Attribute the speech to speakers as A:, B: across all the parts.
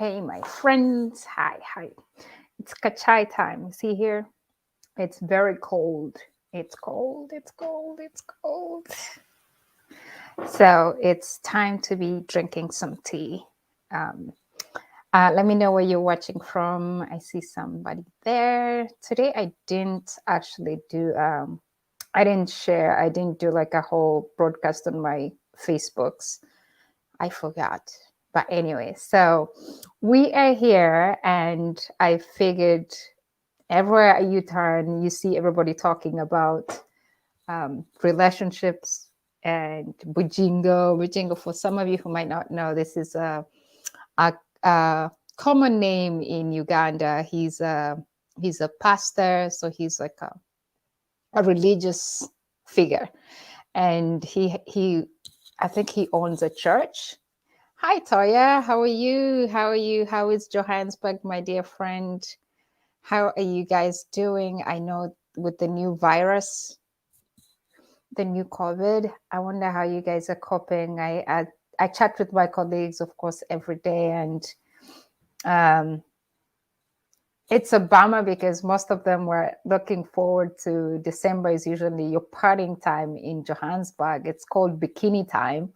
A: Hey, my friends. Hi. It's kachai time. See here? It's very cold. It's cold. It's cold. It's cold. So it's time to be drinking some tea. Um, Let me know where you're watching from. I see somebody there. Today I didn't actually do, I didn't share, I didn't do like a whole broadcast on my Facebooks. I forgot. But anyway, so we are here, and I figured everywhere you turn, you see everybody talking about relationships and Bugingo. Bugingo, for some of you who might not know, this is a, a common name in Uganda. He's a pastor, so he's like a religious figure, and he I think he owns a church. Hi, Toya. How are you? How are you? How is Johannesburg, my dear friend? How are you guys doing? I know with the new virus, the new COVID, I wonder how you guys are coping. I chat with my colleagues, of course, every day, and um, it's a bummer because most of them were looking forward to December. Is usually your partying time in Johannesburg. It's called bikini time.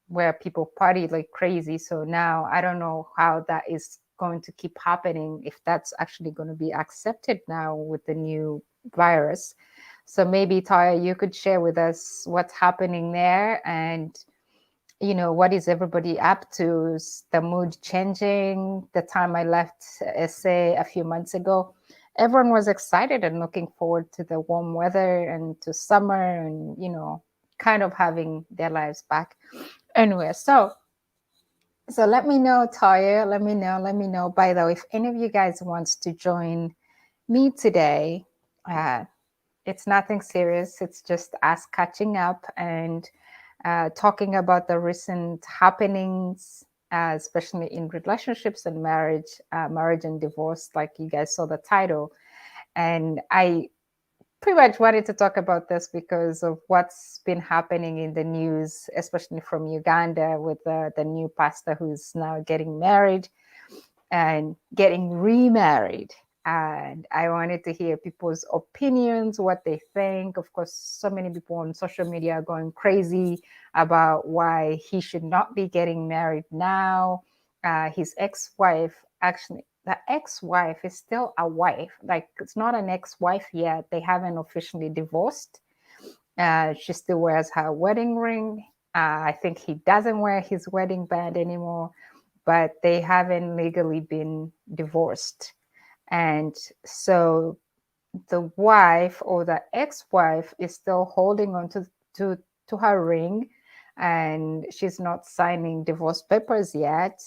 A: Where people party like crazy. So now I don't know how that is going to keep happening, if that's actually going to be accepted now with the new virus. So maybe Taya, you could share with us what's happening there, and what is everybody up to? Is the mood changing? The time I left SA a few months ago, everyone was excited and looking forward to the warm weather and to summer, and kind of having their lives back. Anyway, so let me know, Taya. Let me know. By the way, if any of you guys wants to join me today, uh, it's nothing serious. It's just us catching up and talking about the recent happenings, especially in relationships and marriage and divorce. Like you guys saw the title, and I pretty much wanted to talk about this because of what's been happening in the news, especially from Uganda, with the new pastor who's now getting married and getting remarried. And I wanted to hear people's opinions, what they think. Of course, so many people on social media are going crazy about why he should not be getting married now. His ex-wife, actually, the ex-wife is still a wife. Like, it's not an ex-wife yet. They haven't officially divorced. She still wears her wedding ring. I think he doesn't wear his wedding band anymore, but they haven't legally been divorced. And so the wife, or the ex-wife, is still holding on to her ring, and she's not signing divorce papers yet.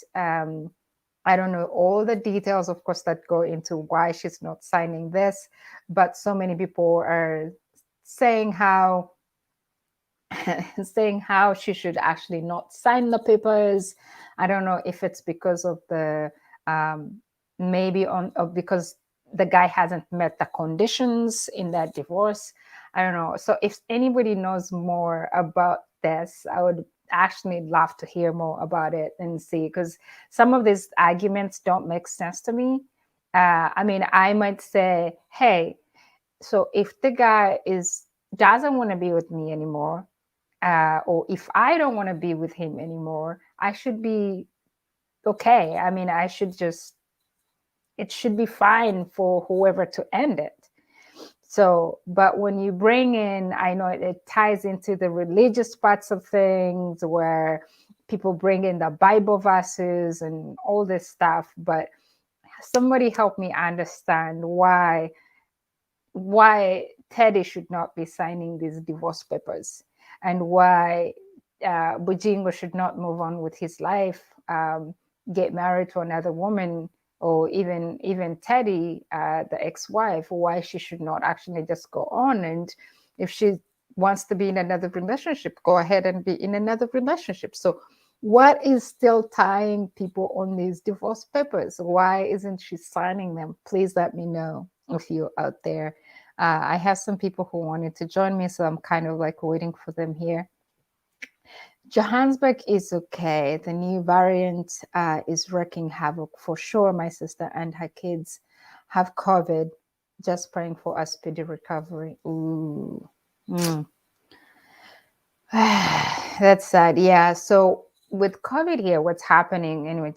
A: I don't know all the details, of course, that go into why she's not signing this, but so many people are saying how saying how she should actually not sign the papers. I don't know if it's because of the maybe because the guy hasn't met the conditions in that divorce. I don't know. So if anybody knows more about this, I would actually love to hear more about it and see, because some of these arguments don't make sense to me. I mean, I might say, hey, so if the guy doesn't want to be with me anymore, or if I don't want to be with him anymore, I should be okay. I mean, it should be fine for whoever to end it. So, but when you bring in, I know it ties into the religious parts of things where people bring in the Bible verses and all this stuff, but somebody help me understand why Teddy should not be signing these divorce papers, and why Bujingo should not move on with his life, get married to another woman, or even Teddy, the ex-wife, why she should not actually just go on, and if she wants to be in another relationship, go ahead and be in another relationship. So what is still tying people on these divorce papers? Why isn't she signing them? Please let me know if you're out there. I have some people who wanted to join me, so I'm kind of like waiting for them here. Johannesburg is okay. The new variant is wreaking havoc for sure. My sister and her kids have COVID. Just praying for a speedy recovery. Ooh. Mm. That's sad. Yeah. So with COVID here, what's happening? Anyway,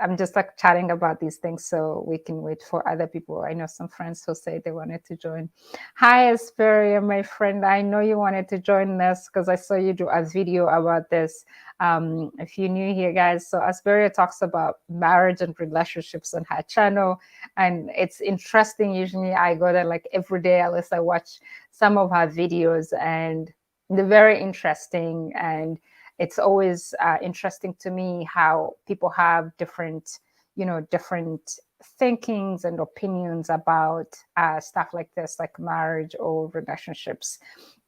A: I'm just like chatting about these things so we can wait for other people. I know some friends who say they wanted to join. Hi, Asperia, my friend. I know you wanted to join us because I saw you do a video about this. If you're new here, guys, so Asperia talks about marriage and relationships on her channel, and it's interesting. Usually, I go there like every day, unless I watch some of her videos, and they're very interesting. And it's always interesting to me how people have different, different thinkings and opinions about stuff like this, like marriage or relationships,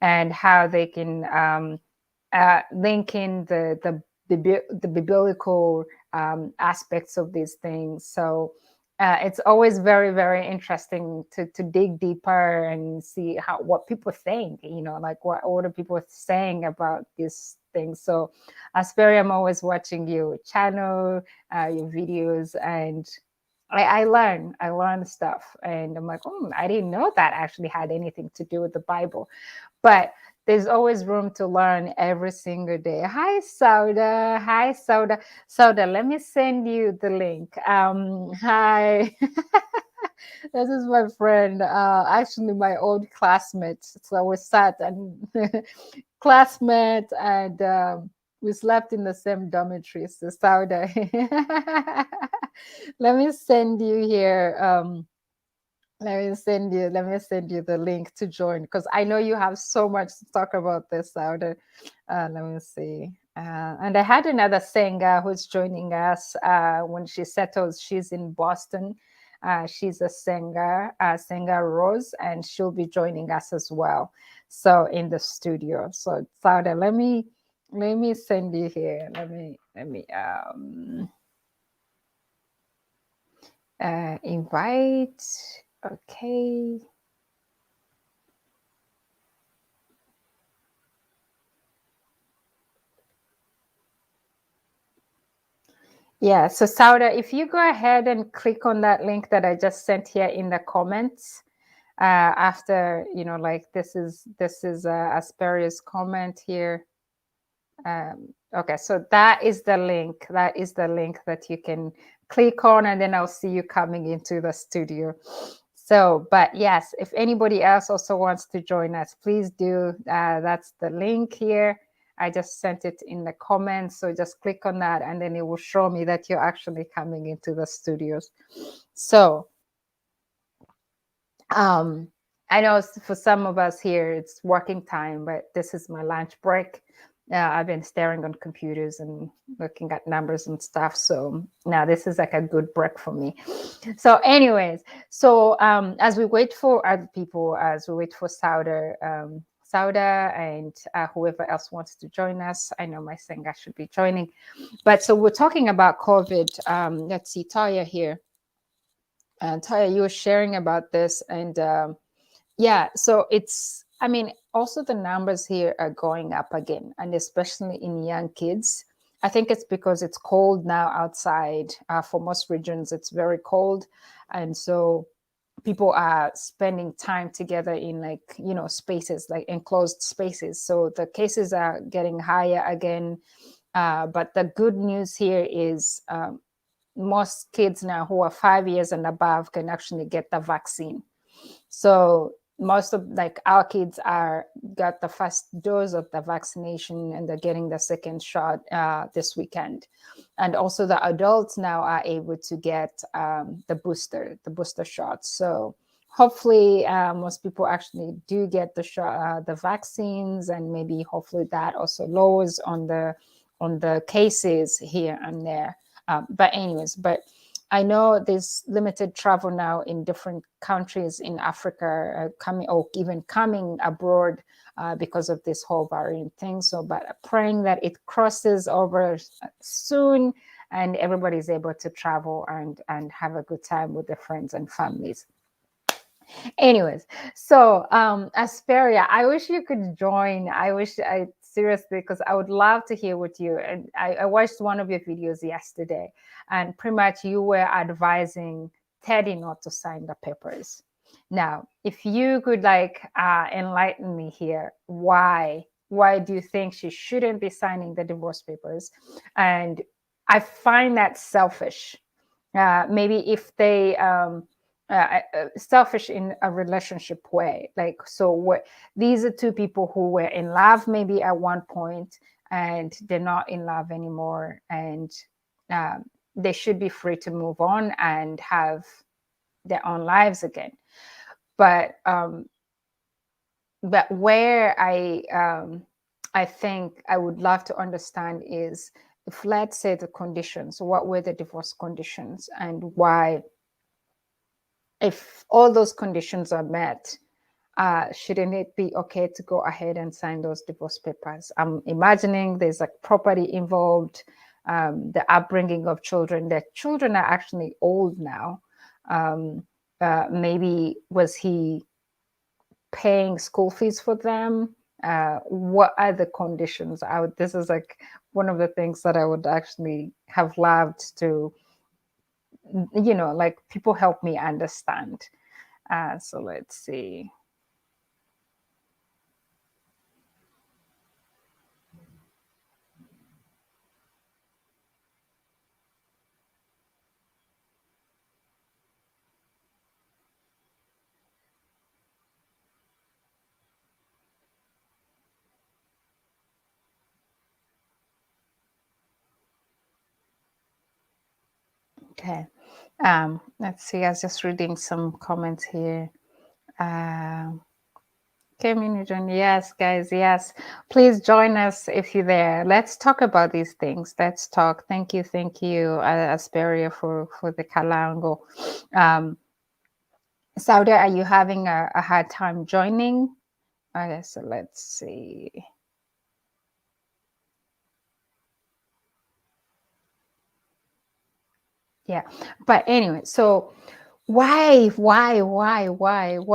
A: and how they can link in the biblical aspects of these things. So it's always very, very interesting to dig deeper and see what people think, like what are people saying about these things. So Asperia, I'm always watching your channel, your videos, and I learn stuff, and I'm like, oh, I didn't know that actually had anything to do with the Bible. But there's always room to learn every single day. Hi, Sauda. Hi, Sauda. Sauda, let me send you the link. Hi. This is my friend, actually my old classmate. So we sat and classmate, and we slept in the same dormitory. So Sauda, let me send you here. Let me send you the link to join, because I know you have so much to talk about this, Sauda. Let me see. And I had another singer who's joining us when she settles. She's in Boston. She's a singer Rose, and she'll be joining us as well. So in the studio. So Sauda, let me send you here. Let me invite. Okay. Yeah, so Sauda, if you go ahead and click on that link that I just sent here in the comments, after, like this is Asperia's comment here. Okay, so that is the link. That is the link that you can click on, and then I'll see you coming into the studio. So, but yes, if anybody else also wants to join us, please do. That's the link here. I just sent it in the comments. So just click on that, and then it will show me that you're actually coming into the studios. So, um, I know for some of us here, it's working time, but this is my lunch break. I've been staring on computers and looking at numbers and stuff. So now this is like a good break for me. So, anyways, so as we wait for other people, as we wait for Sauda and whoever else wants to join us, I know my singer should be joining. But so we're talking about COVID. Let's see, Taya here. And Taya, you were sharing about this, and yeah, so I mean, also the numbers here are going up again, and especially in young kids. I think it's because it's cold now outside. For most regions, it's very cold. And so people are spending time together in, like, spaces, like enclosed spaces. So the cases are getting higher again. But the good news here is most kids now who are 5 years and above can actually get the vaccine. So most of, like, our kids are got the first dose of the vaccination, and they're getting the second shot this weekend. And also the adults now are able to get the booster shot. So hopefully most people actually do get the vaccines, and maybe hopefully that also lowers on the cases here and there. But anyways, I know there's limited travel now in different countries in Africa, coming, or even coming abroad, because of this whole variant thing. So, but praying that it crosses over soon, and everybody's able to travel and have a good time with their friends and families. Anyways, so Asperia, I wish you could join. I wish seriously, because I would love to hear what you, and I watched one of your videos yesterday, and pretty much you were advising Teddy not to sign the papers. Now, if you could like enlighten me here, why do you think she shouldn't be signing the divorce papers? And I find that selfish. Maybe if they selfish in a relationship way, like, so what, these are two people who were in love maybe at one point and they're not in love anymore, and they should be free to move on and have their own lives again. But where I think I would love to understand is, if let's say the conditions, what were the divorce conditions, and why, if all those conditions are met, shouldn't it be okay to go ahead and sign those divorce papers? I'm imagining there's like property involved, the upbringing of children. The children are actually old now. Maybe was he paying school fees for them? What are the conditions? This is like one of the things that I would actually have loved to, like, people help me understand. So let's see. Okay. Let's see. I was just reading some comments here. Community, yes, guys, yes. Please join us if you're there. Let's talk about these things. Let's talk. Thank you, Asperia, for the Kalango. Sauda, are you having a hard time joining? Okay, so let's see. Yeah, but anyway, so why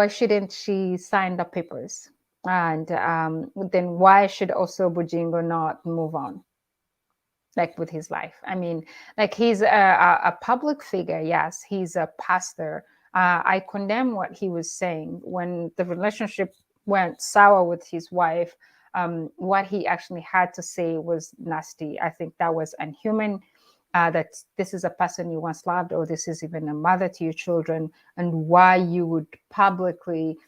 A: shouldn't she sign the papers? And then why should also Bujingo not move on, like, with his life? I mean, like, he's a public figure. Yes, he's a pastor. I condemn what he was saying when the relationship went sour with his wife. What he actually had to say was nasty. I think that was unhuman. That this is a person you once loved, or this is even a mother to your children, and why you would publicly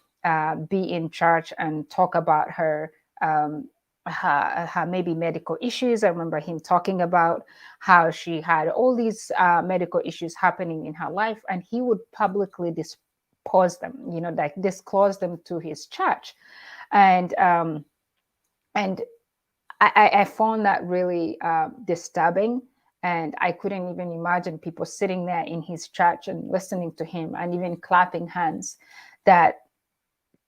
A: be in church and talk about her, her maybe medical issues. I remember him talking about how she had all these medical issues happening in her life, and he would publicly dispose them, like disclose them to his church. And I found that really disturbing. And I couldn't even imagine people sitting there in his church and listening to him and even clapping hands. That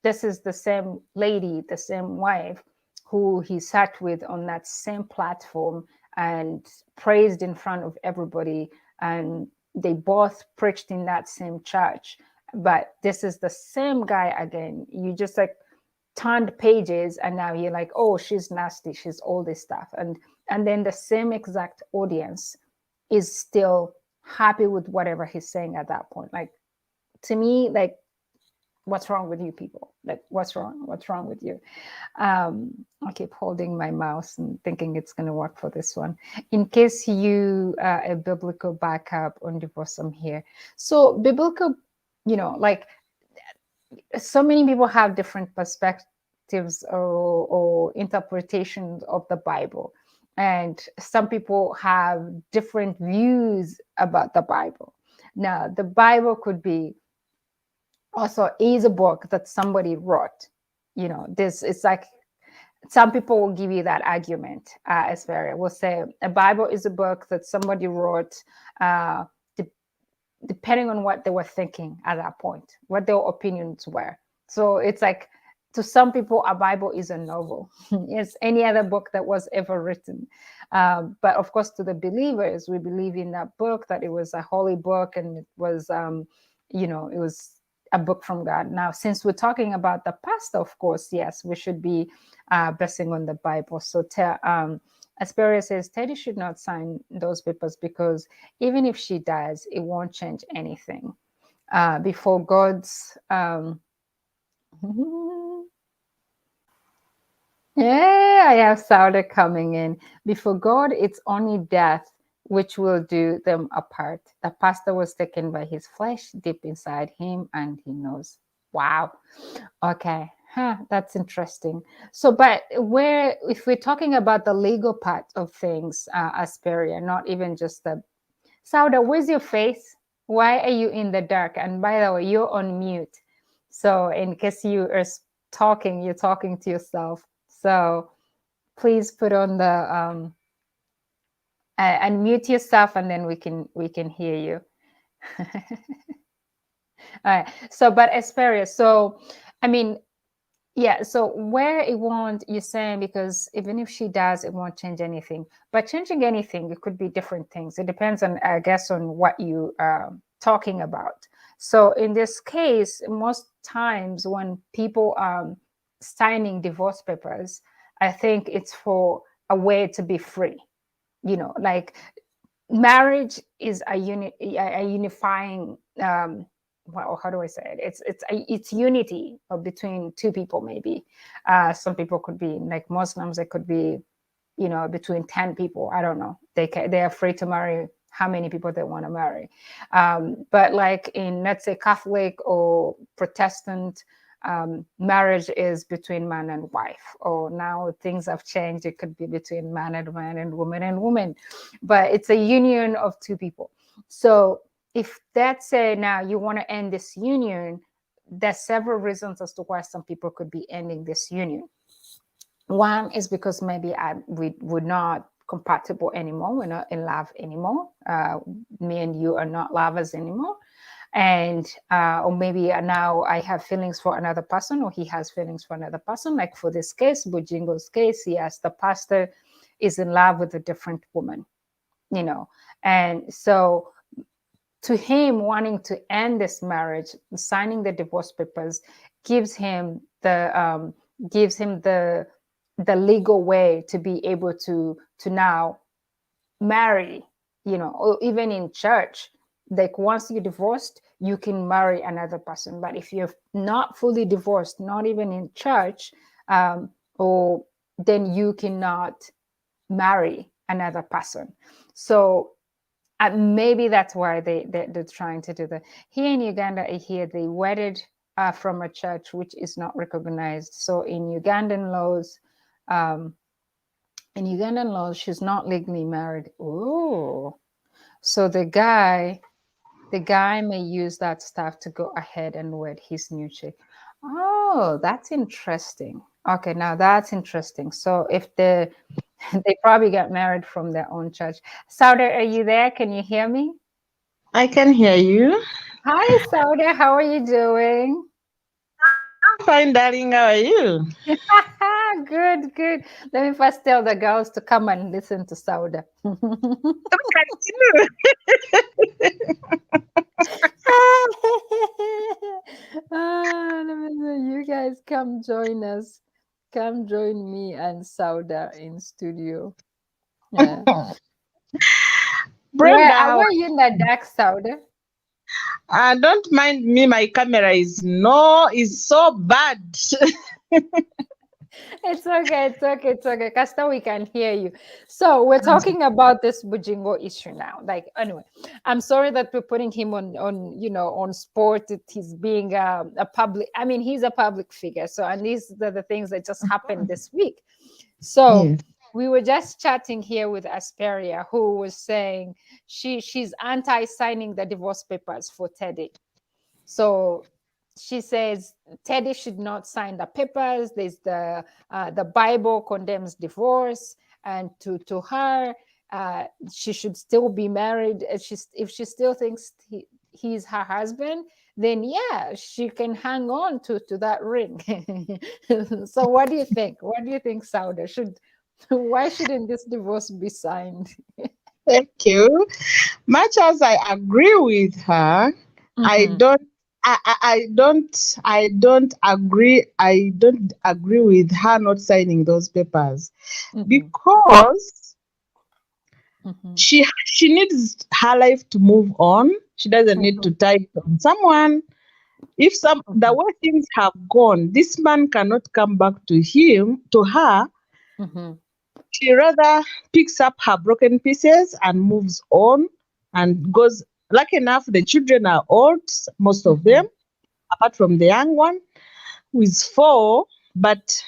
A: this is the same lady, the same wife who he sat with on that same platform and praised in front of everybody. And they both preached in that same church. But this is the same guy again. You just like turned pages, and now you're like, oh, she's nasty, she's all this stuff. And then the same exact audience is still happy with whatever he's saying at that point. Like, to me, like, what's wrong with you people? Like, what's wrong with you? I keep holding my mouse and thinking it's going to work for this one. In case you a biblical backup on divorce, I'm here. So biblical, like, so many people have different perspectives or interpretations of the Bible. And some people have different views about the Bible. Now, the Bible could be also is a book that somebody wrote. This, it's like, some people will give you that argument. As very will say a Bible is a book that somebody wrote, depending on what they were thinking at that point, what their opinions were. So it's like, to some people, a Bible is a novel. It's any other book that was ever written. But of course, to the believers, we believe in that book, that it was a holy book, and it was, it was a book from God. Now, since we're talking about the pastor, of course, yes, we should be basing on the Bible. So Asperia says Teddy should not sign those papers because even if she does, it won't change anything. Before God's yeah, I have Sauda coming in. Before God, it's only death which will do them apart. The pastor was taken by his flesh deep inside him, and he knows. Wow. Okay. Huh, that's interesting. So, but if we're talking about the legal part of things, Asperia, not even just the Sauda, where's your face? Why are you in the dark? And by the way, you're on mute. So, in case you are talking, you're talking to yourself. So, please put on the unmute yourself, and then we can hear you. All right. So, but Asperia, so I mean, yeah, so where it won't, you're saying, because even if she does, it won't change anything. But changing anything, it could be different things. It depends on, I guess, on what you are talking about. So in this case, most times when people are signing divorce papers, I think it's for a way to be free. Like marriage is a unifying well, how do I say it? It's unity between two people. Maybe some people could be like Muslims. It could be between 10 people. I don't know. They are free to marry how many people they want to marry. But like in, let's say, Catholic or Protestant, marriage is between man and wife. Or now things have changed. It could be between man and woman. But it's a union of two people. So if that's now you want to end this union, there's several reasons as to why some people could be ending this union. One is because maybe we're not compatible anymore. We're not in love anymore. Me and you are not lovers anymore. And or maybe now I have feelings for another person, or he has feelings for another person. Like for this case, Bugingo's case, yes, the pastor is in love with a different woman, and so to him wanting to end this marriage, signing the divorce papers gives him the legal way to be able to now marry, or even in church. Like once you're divorced, you can marry another person. But if you're not fully divorced, not even in church, or then you cannot marry another person. So maybe that's why they're trying to do that. Here in Uganda, I hear they wedded from a church which is not recognized. So in Ugandan laws, she's not legally married. Oh, so the guy may use that stuff to go ahead and wed his new chick. Oh, that's interesting. Okay, now that's interesting. So if they probably got married from their own church. Sauda, are you there? Can you hear me?
B: I can hear you.
A: Hi, Sauda. How are you doing?
B: I'm fine, darling. How are you?
A: Good, good. Let me first tell the girls to come and listen to Sauda. You guys come join us. Come join me and Sauda in studio. Yeah.
B: Brenda, how
A: Where are you in the dark, Sauda?
B: don't mind me. My camera is so bad.
A: It's okay. Casta, we can hear you. So we're talking about this Bujingo issue now. Like, anyway, I'm sorry that we're putting him on sport. He's being a public. I mean, he's a public figure. So, and these are the things that just happened this week. So
B: Yes.
A: we were just chatting here with Asperia, who was saying she's anti-signing the divorce papers for Teddy. So she says Teddy should not sign the papers. There's the Bible condemns divorce, and to her, she should still be married. If she still thinks he's her husband, then yeah, she can hang on to that ring. So what do you think? What do you think, Sauda? Why shouldn't this divorce be signed?
B: Thank you. Much as I agree with her, I
A: Mhm.
B: don't. I don't agree. I don't agree with her not signing those papers
A: Mhm,
B: because
A: mhm,
B: she needs her life to move on. She doesn't need to
A: mhm,
B: tie it on someone. If the
A: mhm,
B: way things have gone, this man cannot come back to her.
A: mhm,
B: She rather picks up her broken pieces and moves on and goes. Lucky enough, the children are old, most of them,
A: mhm,
B: apart from the young one who is 4. But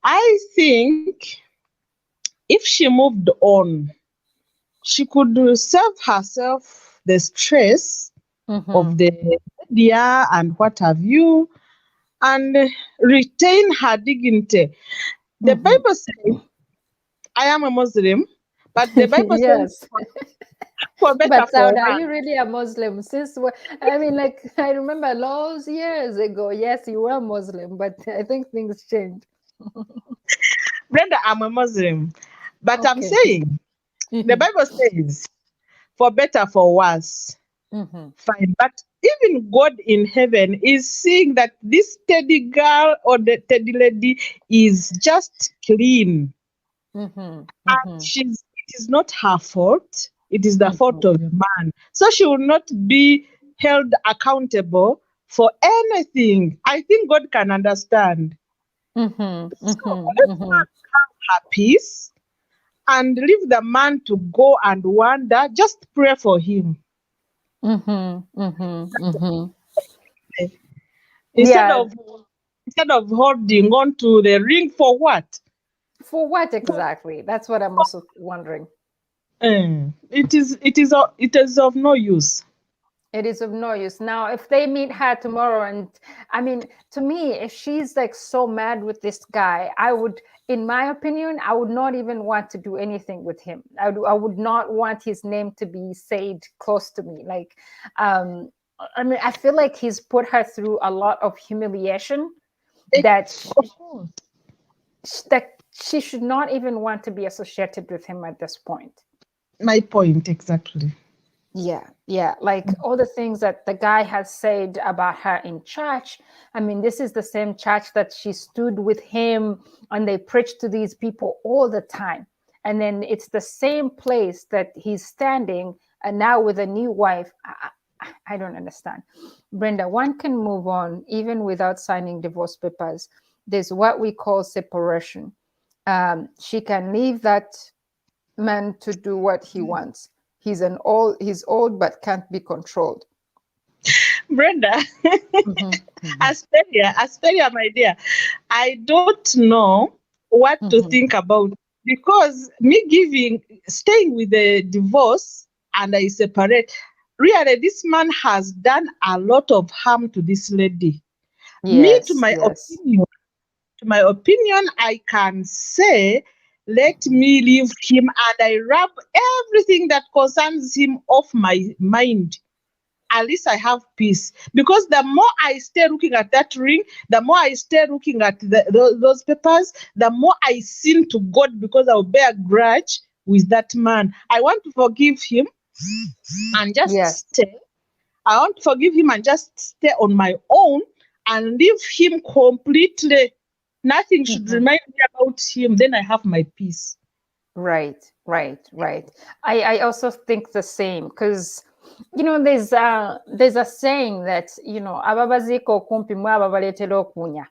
B: I think if she moved on, she could save herself the stress of
A: mhm,
B: the media and what have you, and retain her dignity. The
A: mhm.
B: Bible says, I am a Muslim, but the Bible says,
A: Yes.
B: for better,
A: But
B: for
A: Sauda, are
B: worse.
A: you really a Muslim? I mean, like, I remember those years ago, yes, you were Muslim, but I think things changed.
B: Brenda, I'm a Muslim, but I'm
A: Okay.
B: saying, the
A: Mhm,
B: Bible says, for better, for worse.
A: mhm,
B: Fine. But even God in heaven is seeing that this teddy girl or the teddy lady is just clean.
A: mhm,
B: And
A: mhm,
B: it is not her fault. It is the fault
A: mhm,
B: of the man. So she will not be held accountable for anything. I think God can understand.
A: mhm,
B: So
A: mhm,
B: let
A: mhm,
B: her peace and leave the man to go and wander. Just pray for him.
A: mhm, mhm, mhm.
B: Instead
A: Yeah.
B: of instead of holding on to the ring for what?
A: For what exactly? That's what I'm also wondering.
B: It is of no use.
A: It is of no use. Now, if they meet her tomorrow, and I mean, to me, if she's like so mad with this guy, I would, in my opinion, I would not even want to do anything with him. I would not want his name to be said close to me. Like, um, I mean, I feel like he's put her through a lot of humiliation that
B: Of course.
A: she should not even want to be associated with him at this point.
B: My point exactly.
A: Yeah, yeah. Like all the things that the guy has said about her in church. I mean, this is the same church that she stood with him and they preached to these people all the time. And then it's the same place that he's standing and now with a new wife. I don't understand. Brenda, one can move on even without signing divorce papers. There's what we call separation. She can leave that man to do what he wants. He's old but can't be controlled.
B: Brenda,
A: Mhm, mhm,
B: Asperia, my dear. I don't know what to
A: mhm.
B: think about because me staying with the divorce and I separate. Really, this man has done a lot of harm to this lady. Me,
A: Yes, yes.
B: to my opinion, I can say, let me leave him and I rub everything that concerns him off my mind. At least I have peace. Because the more I stay looking at that ring, the more I stay looking at those papers, the more I sin to God because I'll bear grudge with that man. I want to forgive him and just
A: Yes.
B: stay. I want to forgive him and just stay on my own and leave him completely. Nothing should
A: Mhm.
B: remind me about him. Then I have my peace.
A: Right, right, right. I also think the same because there's a saying that ababaziko kumpi mwababaletera okunya.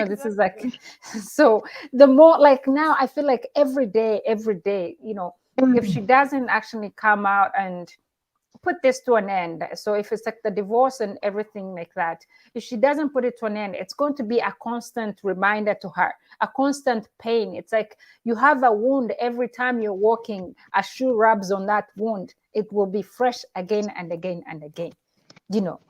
A: This is like
B: Exactly.
A: so the more like now I feel like every day, if
B: Mm.
A: she doesn't actually come out and put this to an end. So if it's like the divorce and everything like that, if she doesn't put it to an end, it's going to be a constant reminder to her, a constant pain. It's like you have a wound every time you're walking, a shoe rubs on that wound, it will be fresh again and again and again, you know.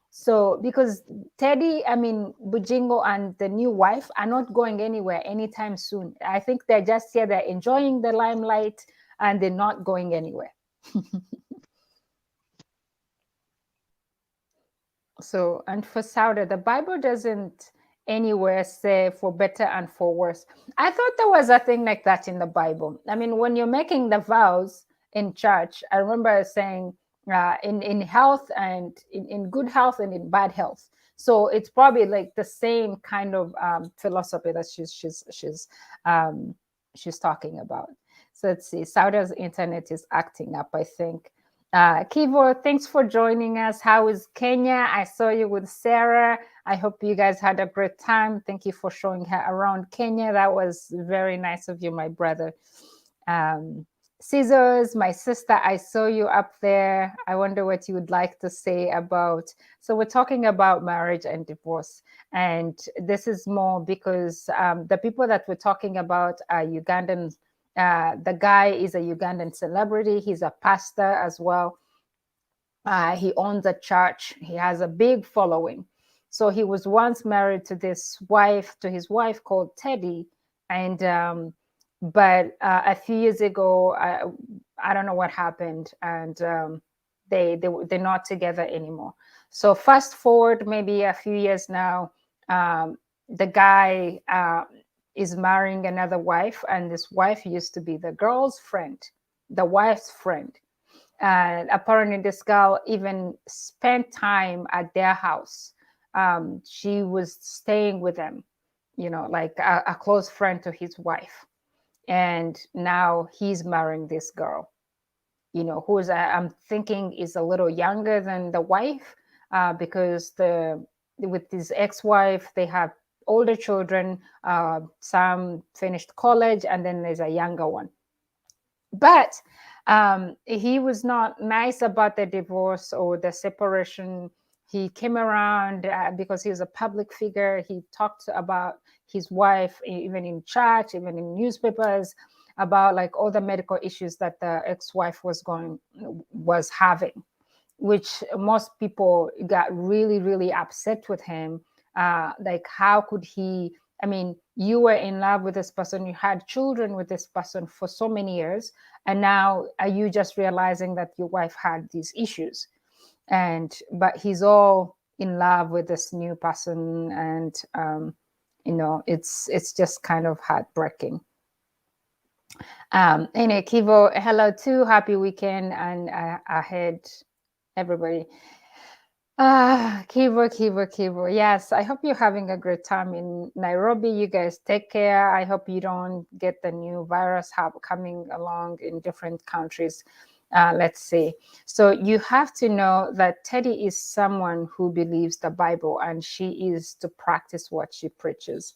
A: So because Teddy, I mean Bujingo and the new wife are not going anywhere anytime soon. I think they're just here, they're enjoying the limelight and they're not going anywhere. So, and for Sauda, the Bible doesn't anywhere say for better and for worse. I thought there was a thing like that in the Bible. I mean, when you're making the vows in church, I remember saying in health and in good health and in bad health. So it's probably like the same kind of philosophy that um, she's talking about. So let's see. Sauda's internet is acting up, I think. Kivo, thanks for joining us. How is Kenya? I saw you with Sarah. I hope you guys had a great time. Thank you for showing her around Kenya. That was very nice of you, my brother. Scissors, my sister, I saw you up there. I wonder what you would like to say about. So, we're talking about marriage and divorce. And this is more because the people that we're talking about are Ugandan. The guy is a Ugandan celebrity, he's a pastor as well. He owns a church, he has a big following. So, he was once married to his wife called Teddy. And but a few years ago, I don't know what happened, and they're not together anymore. So fast forward maybe a few years now, the guy is marrying another wife, and this wife used to be the girl's friend, the wife's friend. And apparently this girl even spent time at their house. She was staying with them, like a close friend to his wife. And now he's marrying this girl, who's I'm thinking is a little younger than the wife, because with his ex-wife they have older children. Some finished college, and then there's a younger one. But he was not nice about the divorce or the separation. He came around because he's a public figure. He talked about his wife, even in church, even in newspapers, about like all the medical issues that the ex-wife was having, which most people got really, really upset with him. Like, how could he? I mean, you were in love with this person, you had children with this person for so many years, and now are you just realizing that your wife had these issues? But he's all in love with this new person, and it's just kind of heartbreaking. Anyway, Kivo, hello too. Happy weekend and ahead, everybody. Kivo. Yes, I hope you're having a great time in Nairobi. You guys take care. I hope you don't get the new virus coming along in different countries. Let's see. So you have to know that Teddy is someone who believes the Bible, and she is to practice what she preaches.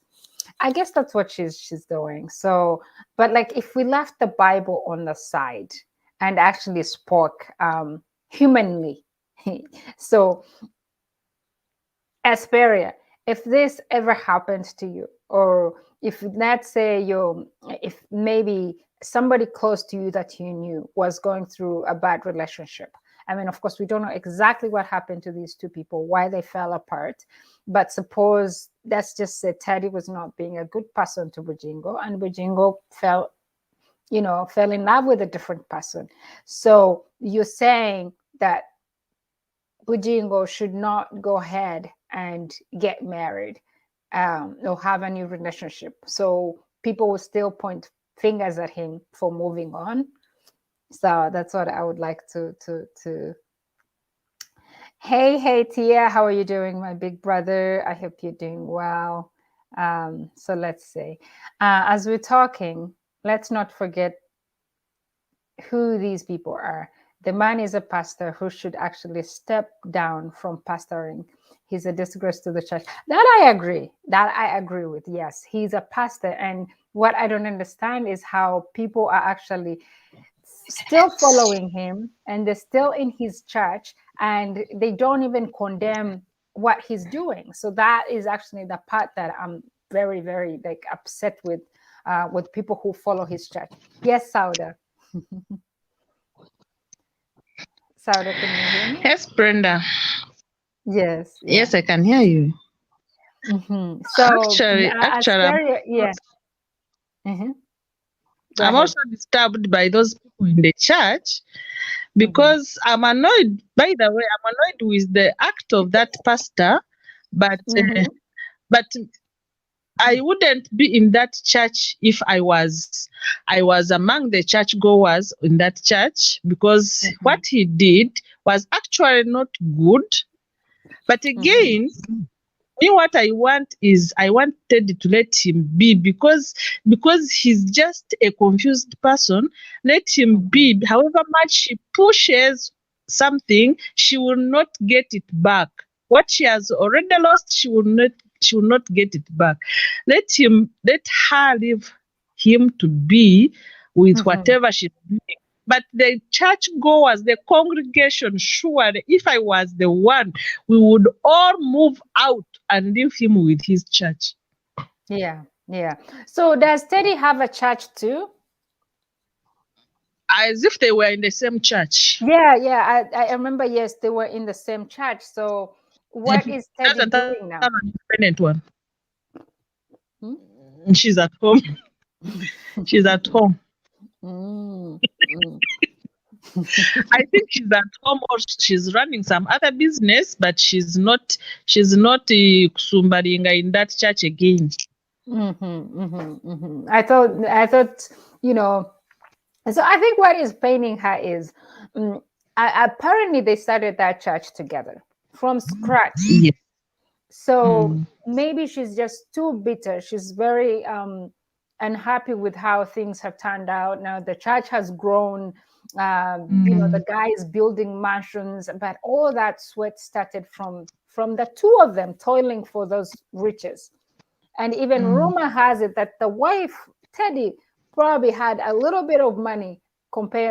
A: I guess that's what she's doing. So, but like if we left the Bible on the side and actually spoke humanly. So, Asperia, if this ever happens to you, or if let's say if maybe somebody close to you that you knew was going through a bad relationship. I mean, of course, we don't know exactly what happened to these two people, why they fell apart. But suppose, let's just say Teddy was not being a good person to Bugingo, and Bugingo fell in love with a different person. So you're saying that Bugingo should not go ahead and get married, or have a new relationship. So people will still point fingers at him for moving on. So that's what I would like to. Hey, Tia, how are you doing, my big brother? I hope you're doing well. So let's see. As we're talking, let's not forget who these people are. The man is a pastor who should actually step down from pastoring. He's a disgrace to the church. That I agree with. Yes, he's a pastor. And what I don't understand is how people are actually still following him, and they're still in his church, and they don't even condemn what he's doing. So that is actually the part that I'm very, very like upset with people who follow his church. Yes, Sauda. Sauda, can you hear me?
B: Yes, Brenda.
A: Yes. Yeah.
B: Yes, I can hear you.
A: Mm-hmm. So
B: Actually,
A: yeah. Mm-hmm.
B: I'm also disturbed by those people in the church, because I'm annoyed. By the way, I'm annoyed with the act of that pastor, but but I wouldn't be in that church if I was among the church goers in that church, because what he did was actually not good. But again, me, what I want is I want Teddy to let him be, because he's just a confused person. Let him be. However much she pushes something, she will not get it back. What she has already lost, she will not get it back. Let her leave him to be with whatever she's doing. But the church goers, the congregation, surely, if I was the one, we would all move out and leave him with his church.
A: Yeah, yeah. So does Teddy have a church too?
B: As if they were in the same church.
A: Yeah, yeah. I remember, yes, they were in the same church. So what is Teddy
B: Doesn't have
A: doing now?
B: an independent one.
A: Hmm?
B: She's at home. She's at home.
A: Mm, mm.
B: I think she's at home, or she's running some other business, but she's not kusumbaringa in that church again.
A: I thought, you know, so I think what is paining her is apparently they started that church together from scratch.
B: Yes.
A: So
B: Mm.
A: maybe she's just too bitter. She's very unhappy with how things have turned out. Now the church has grown. The
B: Mm.
A: guy is building mansions, but all that sweat started from the two of them toiling for those riches. And even
B: Mm.
A: rumor has it that the wife, Teddy, probably had a little bit of money,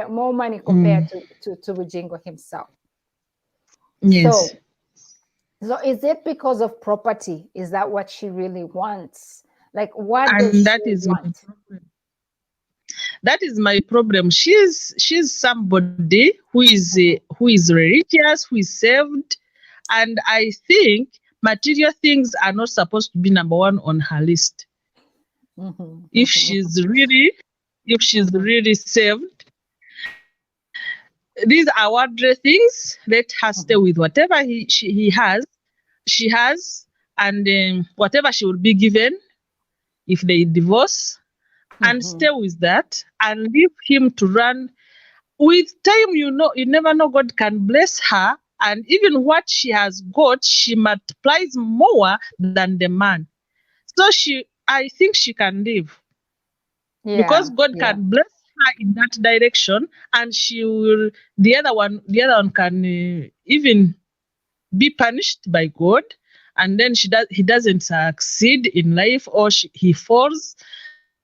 A: more money compared
B: Mm.
A: to Bugingo himself.
B: Yes.
A: So is it because of property? Is that what she really wants? Like, what does
B: And
A: she
B: that is my
A: want?
B: problem. That is my problem. She's somebody who is religious, who is saved, and I think material things are not supposed to be number one on her list.
A: Mhm,
B: If
A: mhm,
B: she's really, if she's
A: mhm,
B: really saved, these are worldly things. Let her stay with
A: mhm,
B: whatever she has, and whatever she will be given if they divorce, and stay
A: mhm,
B: with that and leave him to run. With time, you never know, God can bless her, and even what she has got, she multiplies more than the man. So I think she can live, because
A: yeah,
B: God
A: yeah.
B: can bless her in that direction, and she will. The other one can even be punished by God, and then he doesn't succeed in life, or he falls.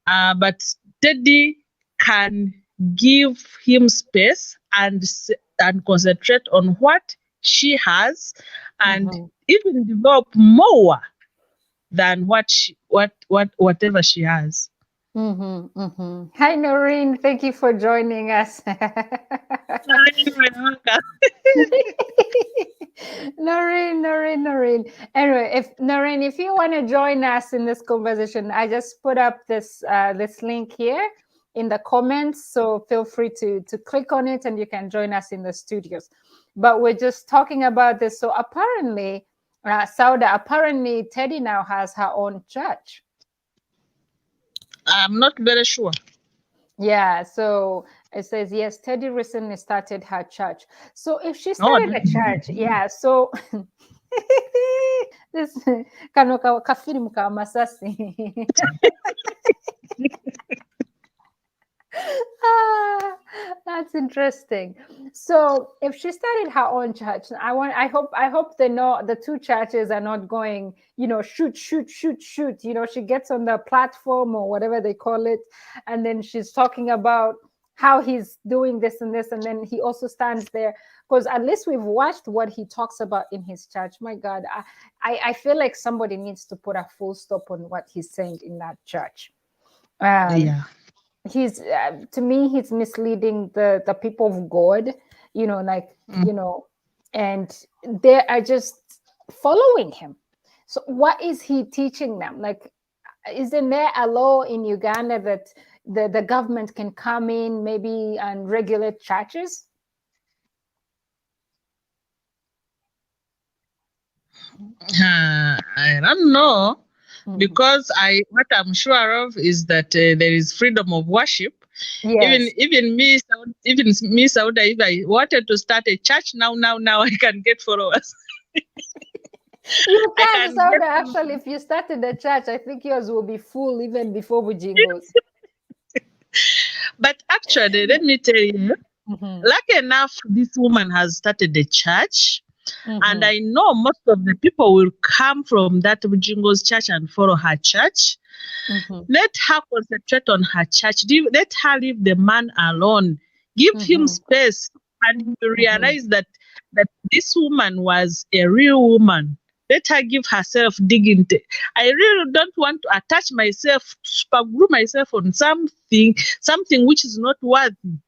B: But Teddy can give him space and concentrate on what she has, and
A: Mhm,
B: even develop more than whatever she has.
A: Hi, Noreen. Thank you for joining us. Noreen. Anyway, if Noreen, if you want to join us in this conversation, I just put up this link here in the comments. So feel free to click on it, and you can join us in the studios. But we're just talking about this. So apparently, Sauda, apparently Teddy now has her own church.
B: I'm not very sure.
A: Yeah, so it says yes, Teddy recently started her church. So if she
B: Oh,
A: started a church, yeah, so this kano ka film ka masasi. Ah, that's interesting. So if she started her own church, I hope they know the two churches are not going, shoot. She gets on the platform or whatever they call it, and then she's talking about how he's doing this and this, and then he also stands there, because at least we've watched what he talks about in his church. My God, I feel like somebody needs to put a full stop on what he's saying in that church. Um,
B: yeah.
A: he's to me he's misleading the people of God, like, and they are just following him. So what is he teaching them? Like, isn't there a law in Uganda that the government can come in maybe and regulate churches?
B: I don't know,
A: Mhm,
B: because what I'm sure of is that there is freedom of worship,
A: Yes.
B: Even me, Sauda, if I wanted to start a church now, I can get followers.
A: You
B: I
A: can,
B: can get
A: Sauda. Actually, if you started the church, I think yours will be full even before Bujingo's.
B: But actually, let me tell you,
A: Mm-hmm.
B: lucky enough, this woman has started a church. And
A: Mm-hmm.
B: I know most of the people will come from that Bugingo's church and follow her church.
A: Mm-hmm.
B: Let her concentrate on her church. Let her leave the man alone. Give him
A: Mm-hmm.
B: space, and you
A: Mm-hmm.
B: realize that this woman was a real woman. Let her give herself dignity. I really don't want to attach myself, super glue myself on something which is not worthy.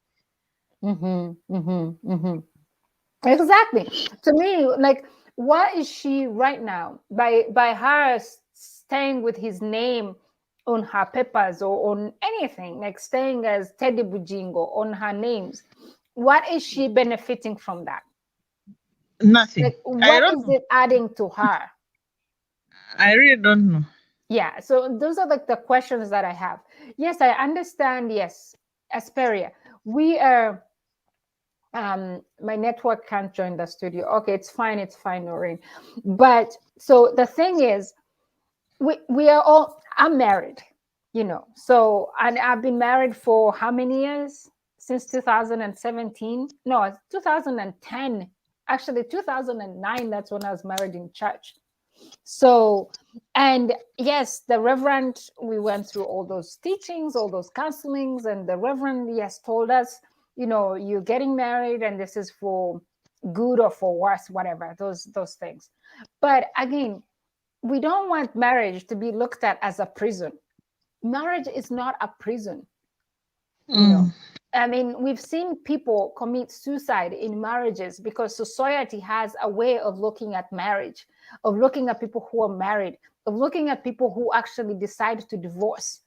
A: Mm-hmm. Mm-hmm. Mm-hmm. Exactly. To me, like, what is she right now by her staying with his name on her papers or on anything, like staying as Teddy Bujingo on her names? What is she benefiting from that?
B: Nothing.
A: Like,
B: I
A: what
B: don't
A: is
B: know.
A: it adding to her?
B: I really don't know.
A: Yeah. So those are like the questions that I have. Yes, I understand. Yes, Asperia, we are. My network can't join the studio. Okay, it's fine, Noreen. But so the thing is, we are all. I'm married, so, and I've been married for how many years? Since 2017. No, it's 2010. Actually 2009, that's when I was married in church. So, and yes, the reverend, we went through all those teachings, all those counselings, and the reverend, yes, told us, you're getting married and this is for good or for worse, whatever, those things. But again, we don't want marriage to be looked at as a prison. Marriage is not a prison, you know.
B: Mm,
A: I mean, we've seen people commit suicide in marriages because society has a way of looking at marriage, of looking at people who are married, of looking at people who actually decide to divorce.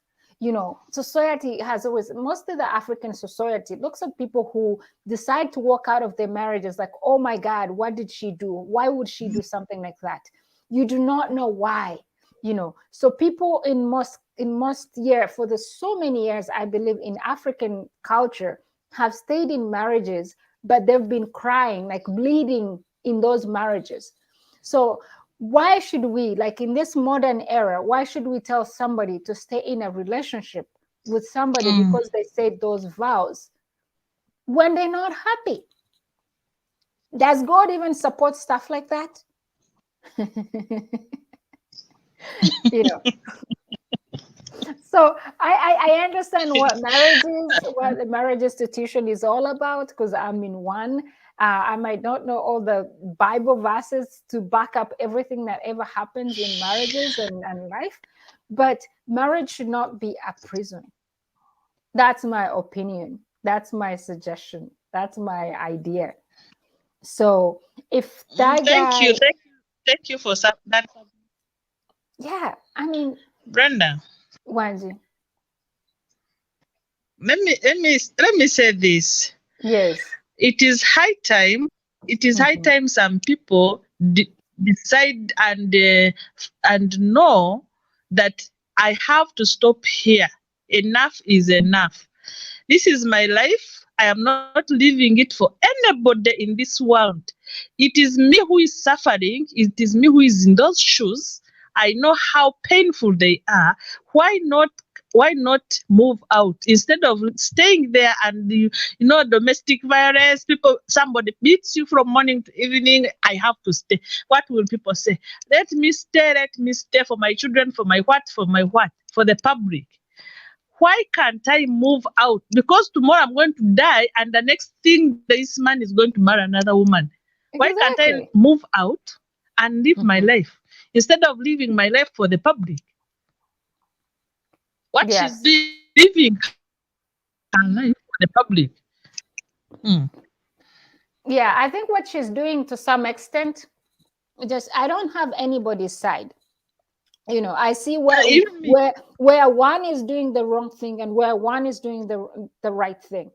A: Society has always, mostly the African society, looks at people who decide to walk out of their marriages like, oh my God, what did she do? Why would she do something like that? You do not know why. So people in most year, for the so many years, I believe, in African culture, have stayed in marriages, but they've been crying, like bleeding in those marriages. So why should we, like in this modern era, why should we tell somebody to stay in a relationship with somebody
B: mm.
A: because they said those vows when they're not happy? Does God even support stuff like that? you know so I understand what the marriage institution is all about, because I'm in one. I might not know all the Bible verses to back up everything that ever happens in marriages and life, but marriage should not be a prison. That's my opinion. That's my suggestion. That's my idea. So if that
B: Thank
A: guy,
B: you, thank you for that,
A: yeah, I mean,
B: Brenda.
A: Wanji,
B: Let me say this.
A: yes.
B: It is high time. It is high
A: Mhm.
B: time some people decide and know that I have to stop here. Enough is enough. This is my life. I am not living it for anybody in this world. It is me who is suffering. It is me who is in those shoes. I know how painful they are. Why not? Why not move out instead of staying there and domestic violence? People, somebody beats you from morning to evening. I have to stay. What will people say? Let me stay. Let me stay for my children. For my what? For my what? For the public. Why can't I move out? Because tomorrow I'm going to die, and the next thing this man is going to marry another woman. Why can't I
A: Exactly.
B: move out and live my
A: Mhm.
B: life instead of living my life for the public? What she's
A: Yes.
B: doing, living her life for the public. Hmm.
A: Yeah, I think what she's doing to some extent, just I don't have anybody's side. I see where
B: Even me.
A: where one is doing the wrong thing and where one is doing the right thing.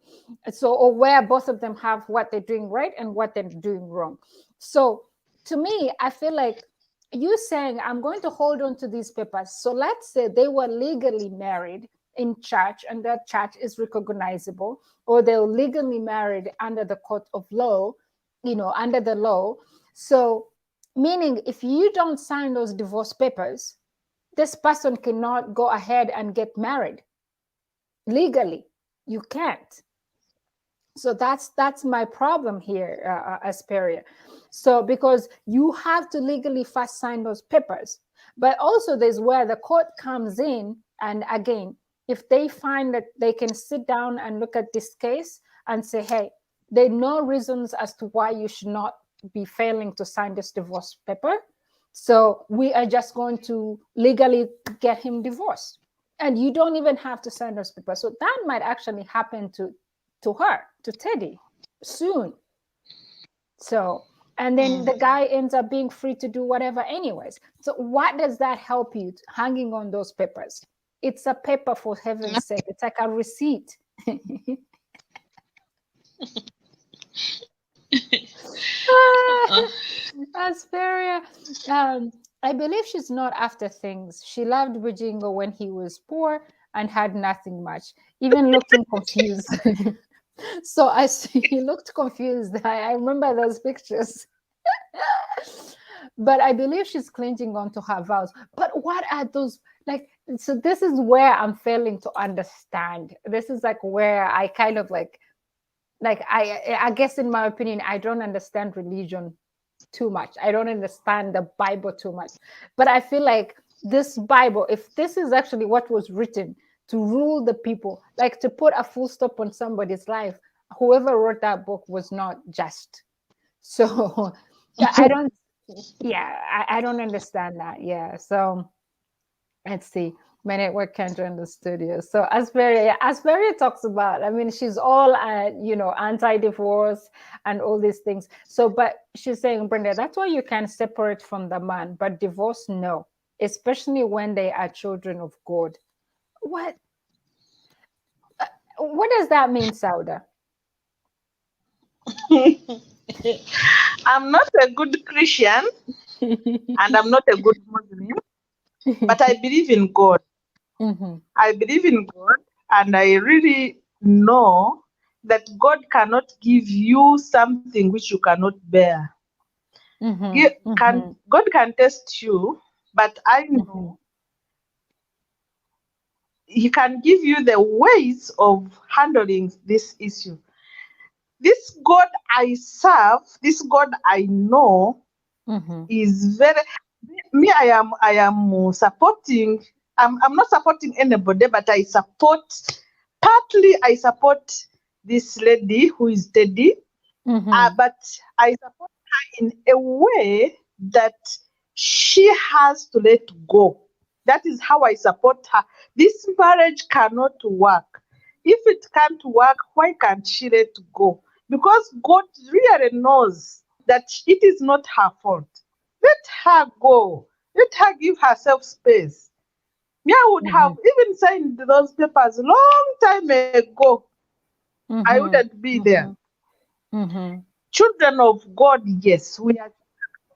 A: So, or where both of them have what they're doing right and what they're doing wrong. So to me, I feel like you saying I'm going to hold on to these papers. So let's say they were legally married in church and that church is recognizable, or they're legally married under the court of law, under the law. So, meaning if you don't sign those divorce papers, this person cannot go ahead and get married legally. You can't. So that's my problem here, Asperia. So because you have to legally first sign those papers, but also there's where the court comes in, and again, if they find that they can sit down and look at this case and say, hey, there are no reasons as to why you should not be failing to sign this divorce paper, so we are just going to legally get him divorced, and you don't even have to sign those papers. So that might actually happen to her, to Teddy, soon. So, and then the guy ends up being free to do whatever, anyways. So, what does that help you hanging on those papers? It's a paper, for heaven's sake. It's like a receipt. Asperia, I believe she's not after things. She loved Bugingo when he was poor and had nothing much, even looking confused. So he looked confused. I remember those pictures. But I believe she's clinging on to her vows. But what are those like? So this is where I'm failing to understand. This is like where I kind of like I guess in my opinion, I don't understand religion too much. I don't understand the Bible too much. But I feel like this Bible, if this is actually what was written to rule the people, like to put a full stop on somebody's life, whoever wrote that book was not just. So I don't, yeah, I don't understand that. Yeah. So let's see. My network can't join the studio. So Asperia talks about, I mean, she's all, anti-divorce and all these things. So, but she's saying, Brenda, that's why you can separate from the man, but divorce, no, especially when they are children of God. What? What does that mean, Sauda?
B: I'm not a good Christian and I'm not a good Muslim, but I believe in God.
A: Mm-hmm.
B: I believe in God, and I really know that God cannot give you something which you cannot bear.
A: Mm-hmm. Mm-hmm.
B: God can test you, but I
A: Mm-hmm.
B: know He can give you the ways of handling this issue. This God I serve, this God I know,
A: Mm-hmm.
B: is very me. I am supporting. I'm not supporting anybody, but partly I support this lady who is Teddy,
A: Mm-hmm.
B: but I support her in a way that she has to let go. That is how I support her. This marriage cannot work. If it can't work, why can't she let go? Because God really knows that it is not her fault. Let her go. Let her give herself space. Me, I would have
A: Mm-hmm.
B: even signed those papers long time ago. I
A: Mm-hmm.
B: wouldn't be there.
A: Mm-hmm.
B: Children of God, yes, we are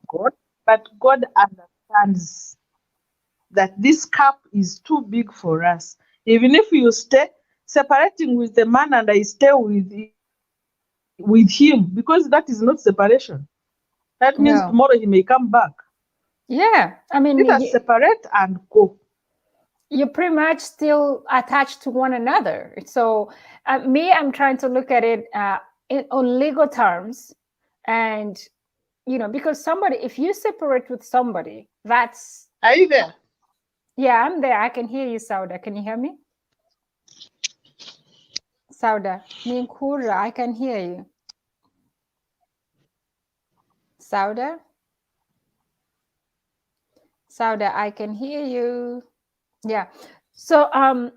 B: God, but God understands that this cup is too big for us. Even if you stay separating with the man and I stay with him, because that is not separation. That means
A: Yeah.
B: tomorrow he may come back.
A: Yeah. I mean,
B: Let us separate and go.
A: you're pretty much still attached to one another. So, me, I'm trying to look at it on legal terms, and because somebody, if you separate with somebody, that's
B: Are you there?
A: yeah, I'm there. I can hear you, Sauda. Can you hear me, Sauda? Ninkura, I can hear you, Sauda. Sauda, I can hear you. Yeah. So, oh,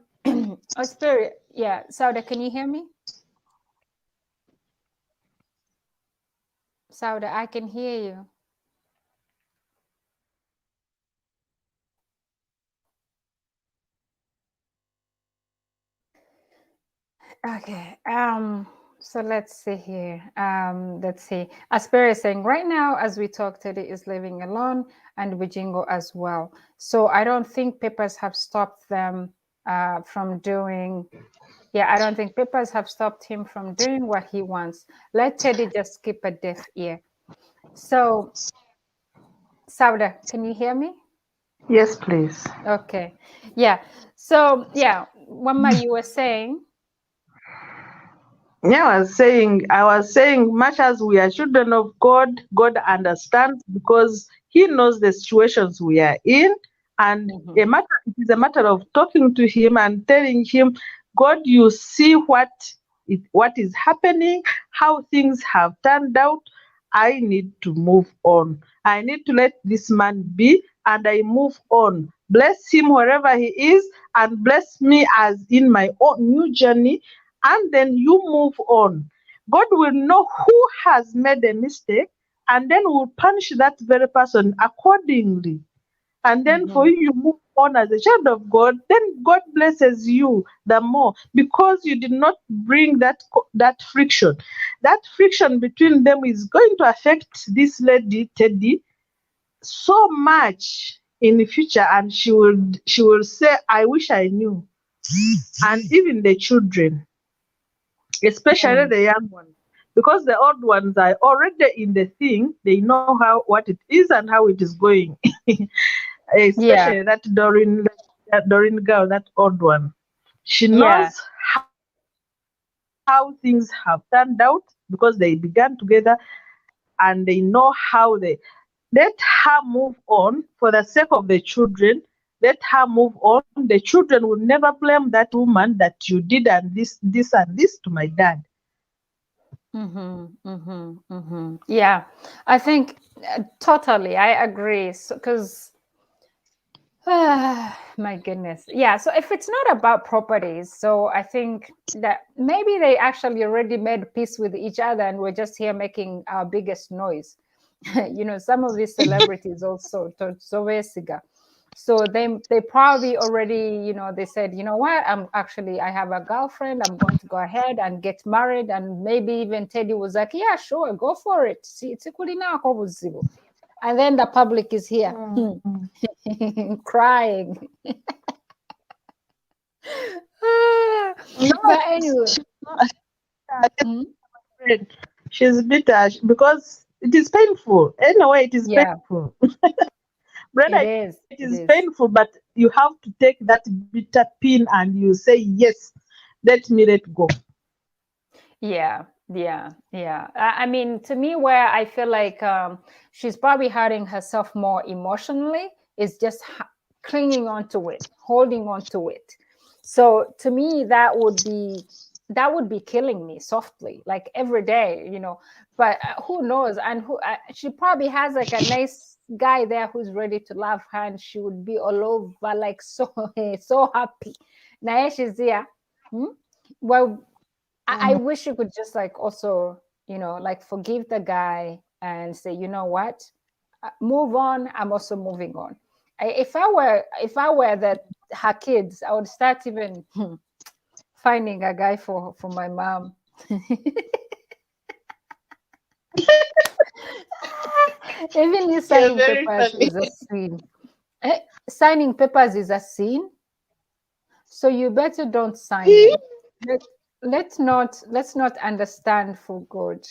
A: spirit. Yeah, Sauda, can you hear me? Sauda, I can hear you. Okay. So let's see here. Let's see. Aspera is saying right now, as we talk, Teddy is living alone and Bugingo as well. So I don't think papers have stopped them from doing. Yeah, I don't think papers have stopped him from doing what he wants. Let Teddy just skip a deaf ear. So, Sauda, can you hear me?
B: Yes, please.
A: Okay. Yeah. So, yeah, Wama, you were saying.
B: Yeah, I was saying, much as we are children of God, God understands because He knows the situations we are in, and
A: Mhm.
B: it is a matter of talking to Him and telling Him, God, you see what is happening, how things have turned out. I need to move on. I need to let this man be, and I move on. Bless him wherever he is, and bless me as in my own new journey, and then you move on. God will know who has made a mistake and then will punish that very person accordingly. And then for
A: Mhm.
B: you, you move on as a child of God, then God blesses you the more because you did not bring that friction. That friction between them is going to affect this lady, Teddy, so much in the future, and she will say, I wish I knew. And even the children, especially
A: Mm.
B: the young ones, because the old ones are already in the thing, they know how what it is and how it is going.
A: Yeah.
B: Especially that Doreen girl, that old one, she
A: Yeah.
B: knows how things have turned out because they began together, and they know how they let her move on for the sake of the children. Let her move on. The children will never blame that woman that you did and this and this to my dad.
A: Mhm. Mhm. Mhm. Yeah. I think totally. I agree. So, because my goodness. Yeah. So if it's not about properties, so I think that maybe they actually already made peace with each other and we're just here making our biggest noise. Some of these celebrities also so basic. So they probably already, they said, you know what, I have a girlfriend. I'm going to go ahead and get married. And maybe even Teddy was like, yeah, sure, go for it. See, it's equally now. And then the public is here
B: Mm.
A: crying.
B: No,
A: But anyway,
B: she's not.
A: mm,
B: Friend. She's bitter because it is painful. Anyway, it is
A: yeah,
B: painful. Brother,
A: it
B: it is
A: is. It
B: painful,
A: is.
B: but you have to take that bitter pin and you say, yes, let me let go.
A: Yeah, yeah, yeah. I mean, to me, where I feel like she's probably hurting herself more emotionally is just clinging on to it, holding on to it. So to me, that would be killing me softly, like every day, But who knows? And she probably has like a nice guy there who's ready to love her, and she would be all over like so so happy. Now she's here. Hmm? Well, I
B: Mm.
A: wish you could just like also, like forgive the guy and say, you know what, move on. I'm also moving on. If I were that her kids, I would start even finding a guy for my mom. Even you
B: You're
A: signing
B: very
A: papers
B: funny.
A: is a sin. Eh, Signing papers is a sin, so you better don't sign them. Let, let's not understand for good.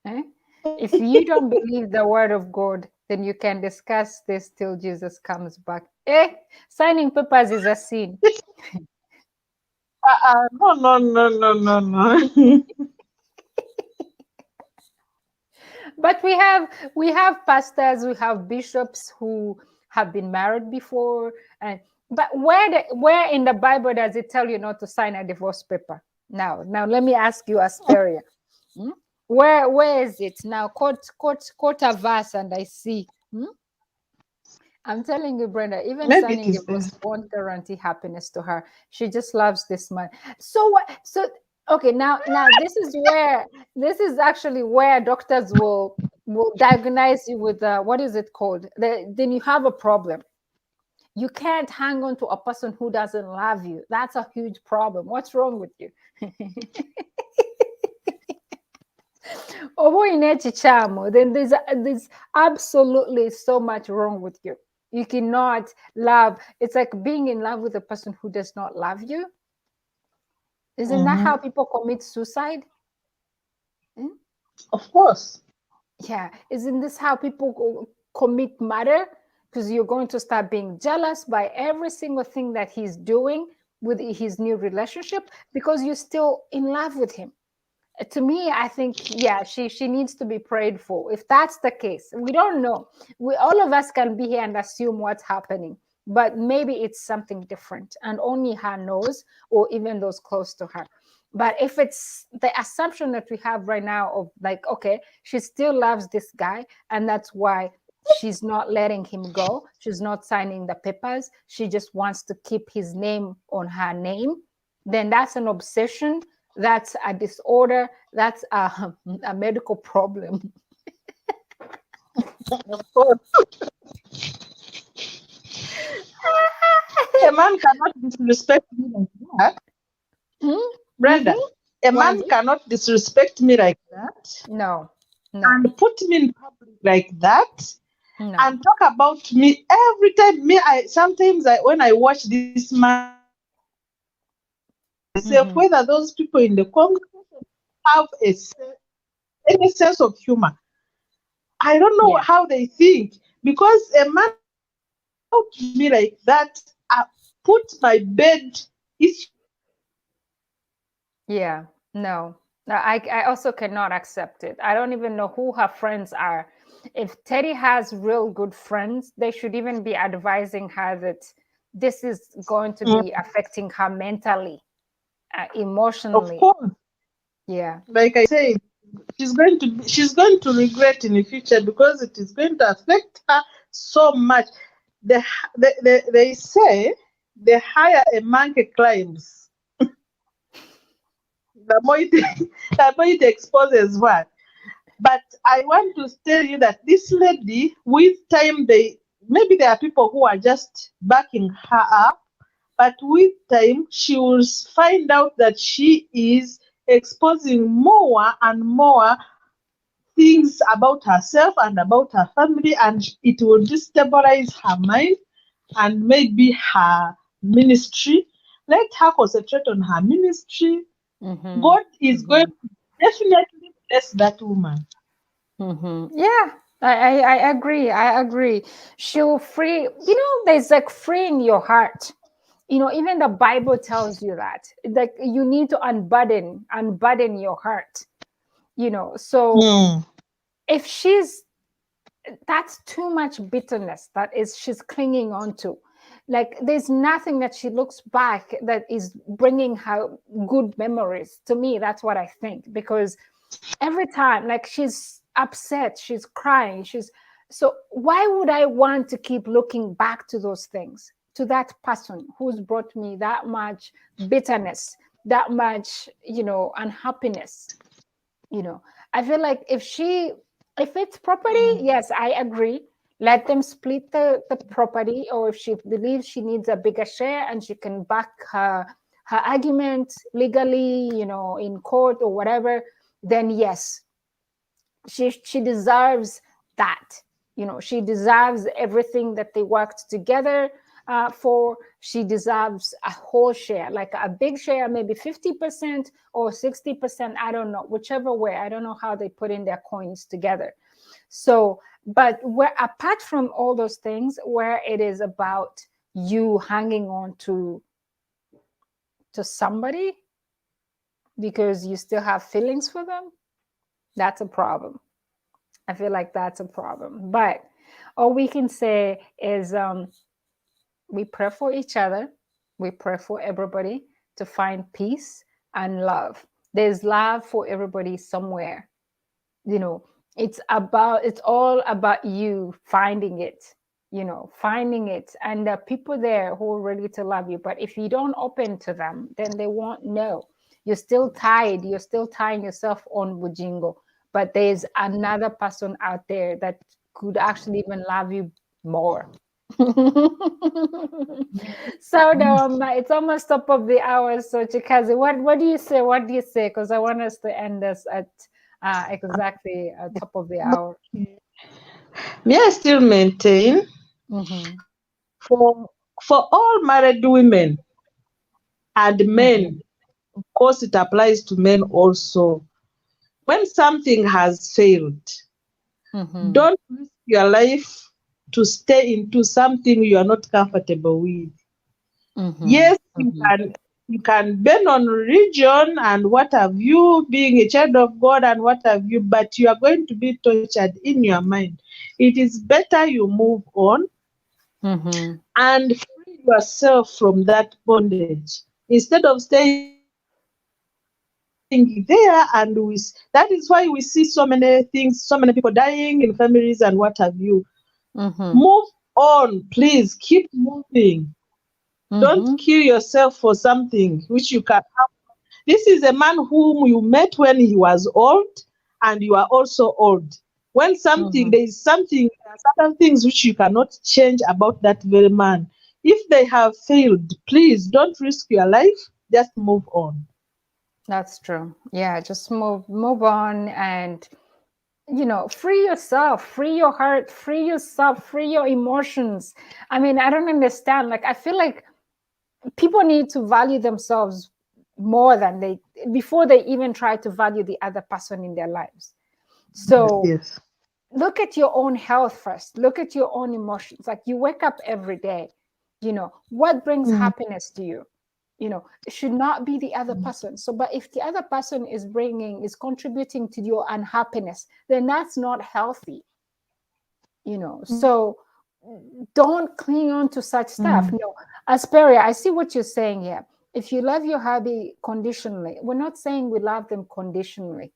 A: Eh? If you don't believe the word of God, then you can discuss this till Jesus comes back. Signing papers is a sin.
B: No, no, no, no, no, no.
A: But we have pastors, we have bishops who have been married before, and but where in the Bible does it tell you not to sign a divorce paper? Now let me ask you, Asperia. Hmm? Where is it now? Quote a verse, and I see. I'm telling you, Brenda, even
B: Maybe it
A: signing
B: is
A: divorce
B: there.
A: won't guarantee happiness to her. She just loves this man. So what? So okay, now this is actually where doctors will diagnose you with what is it called? Then you have a problem. You can't hang on to a person who doesn't love you. That's a huge problem. What's wrong with you? Then there's absolutely so much wrong with you. You cannot love. It's like being in love with a person who does not love you. Isn't that how people commit suicide? Hmm?
B: Of course.
A: Yeah, isn't this how people commit murder? Because you're going to start being jealous by every single thing that he's doing with his new relationship because you're still in love with him. To me, I think, yeah, she needs to be prayed for. If that's the case, we don't know. We all of us can be here and assume what's happening, but maybe it's something different, and only her knows, or even those close to her. But if it's the assumption that we have right now of like, okay, she still loves this guy, and that's why she's not letting him go. She's not signing the papers. She just wants to keep his name on her name. Then that's an obsession, that's a disorder, that's a medical problem.
B: Of course. A man cannot disrespect me like that. Brenda,
A: Mm-hmm.
B: a man
A: Wanji?
B: cannot disrespect me like that
A: No, no,
B: and put me in public like that
A: no.
B: and talk about me every time. Me, I sometimes when I watch this man myself,
A: Mm-hmm.
B: whether those people in the congregation have any sense of humor. I don't know
A: Yeah,
B: how they think because a man out me like that, put my bed issue.
A: yeah, no. I also cannot accept it. I don't even know who her friends are. If Teddy has real good friends, they should even be advising her that this is going to be affecting her mentally,
B: Of
A: emotionally.
B: course,
A: Yeah.
B: like I said, she's going to regret in the future because it is going to affect her so much. They say the higher a monkey climbs, the more it the more it exposes what. But I want to tell you that this lady, with time, they maybe there are people who are just backing her up, but with time, she will find out that she is exposing more and more things about herself and about her family, and it will destabilize her mind and maybe her ministry. Let her concentrate on her ministry.
A: Mm-hmm.
B: God is going
A: Mm-hmm.
B: to definitely bless that woman.
A: Mm-hmm. Yeah, I agree. I agree. She'll free, there's like freeing your heart. Even the Bible tells you that. Like you need to unburden your heart. So
B: Hmm.
A: if that's too much bitterness that is she's clinging on to. Like there's nothing that she looks back that is bringing her good memories. To me, that's what I think, because every time like she's upset, she's crying, so why would I want to keep looking back to those things, to that person who's brought me that much bitterness, that much unhappiness. you know I feel like if it's property, yes, I agree. Let them split the property, or if she believes she needs a bigger share and she can back her argument legally, in court or whatever, then yes, she deserves that. She deserves everything that they worked together for. She deserves a whole share, like a big share, maybe 50% or 60%, I don't know, whichever way. I don't know how they put in their coins together. So, but where apart from all those things, where it is about you hanging on to somebody because you still have feelings for them, that's a problem. I feel like that's a problem. But all we can say is we pray for each other. We pray for everybody to find peace and love. There's love for everybody somewhere. You know, it's all about you finding it, finding it. And the people there who are ready to love you. But if you don't open to them, then they won't know. You're still tied. You're still tying yourself on Bujingo. But there's another person out there that could actually even love you more. So it's almost top of the hour. So Chikazi, what do you say? What do you say? Because I want us to end this at exactly top of the hour.
B: May I still maintain
A: Mm-hmm.
B: for all married women and men, of course it applies to men also. When something has failed,
A: Mm-hmm.
B: don't risk your life to stay into something you are not comfortable with.
A: Mm-hmm.
B: Yes,
A: Mm-hmm.
B: you can bend on religion and what have you, being a child of God and what have you, but you are going to be tortured in your mind. It is better you move on
A: Mm-hmm.
B: and free yourself from that bondage instead of staying there. That is why we see so many things, so many people dying in families and what have you.
A: Mm-hmm.
B: Move on, please. Keep moving. Don't
A: Mm-hmm.
B: kill yourself for something which you can have. This is a man whom you met when he was old, and you are also old. When
A: Mm-hmm.
B: there is something, there are certain things which you cannot change about that very man. If they have failed, please don't risk your life. Just move on.
A: That's true. Yeah, just move on, and free yourself, free your heart, free yourself, free your emotions. I mean, I don't understand. Like, I feel like people need to value themselves more than they before they even try to value the other person in their lives. So
B: Yes.
A: look at your own health first. Look at your own emotions. Like, you wake up every day, what brings
B: Mm,
A: happiness to you? It should not be the other person. So, but if the other person is contributing to your unhappiness, then that's not healthy. So don't cling on to such stuff.
B: mm,
A: No, Asperia, I see what you're saying here. If you love your hubby conditionally, we're not saying we love them conditionally,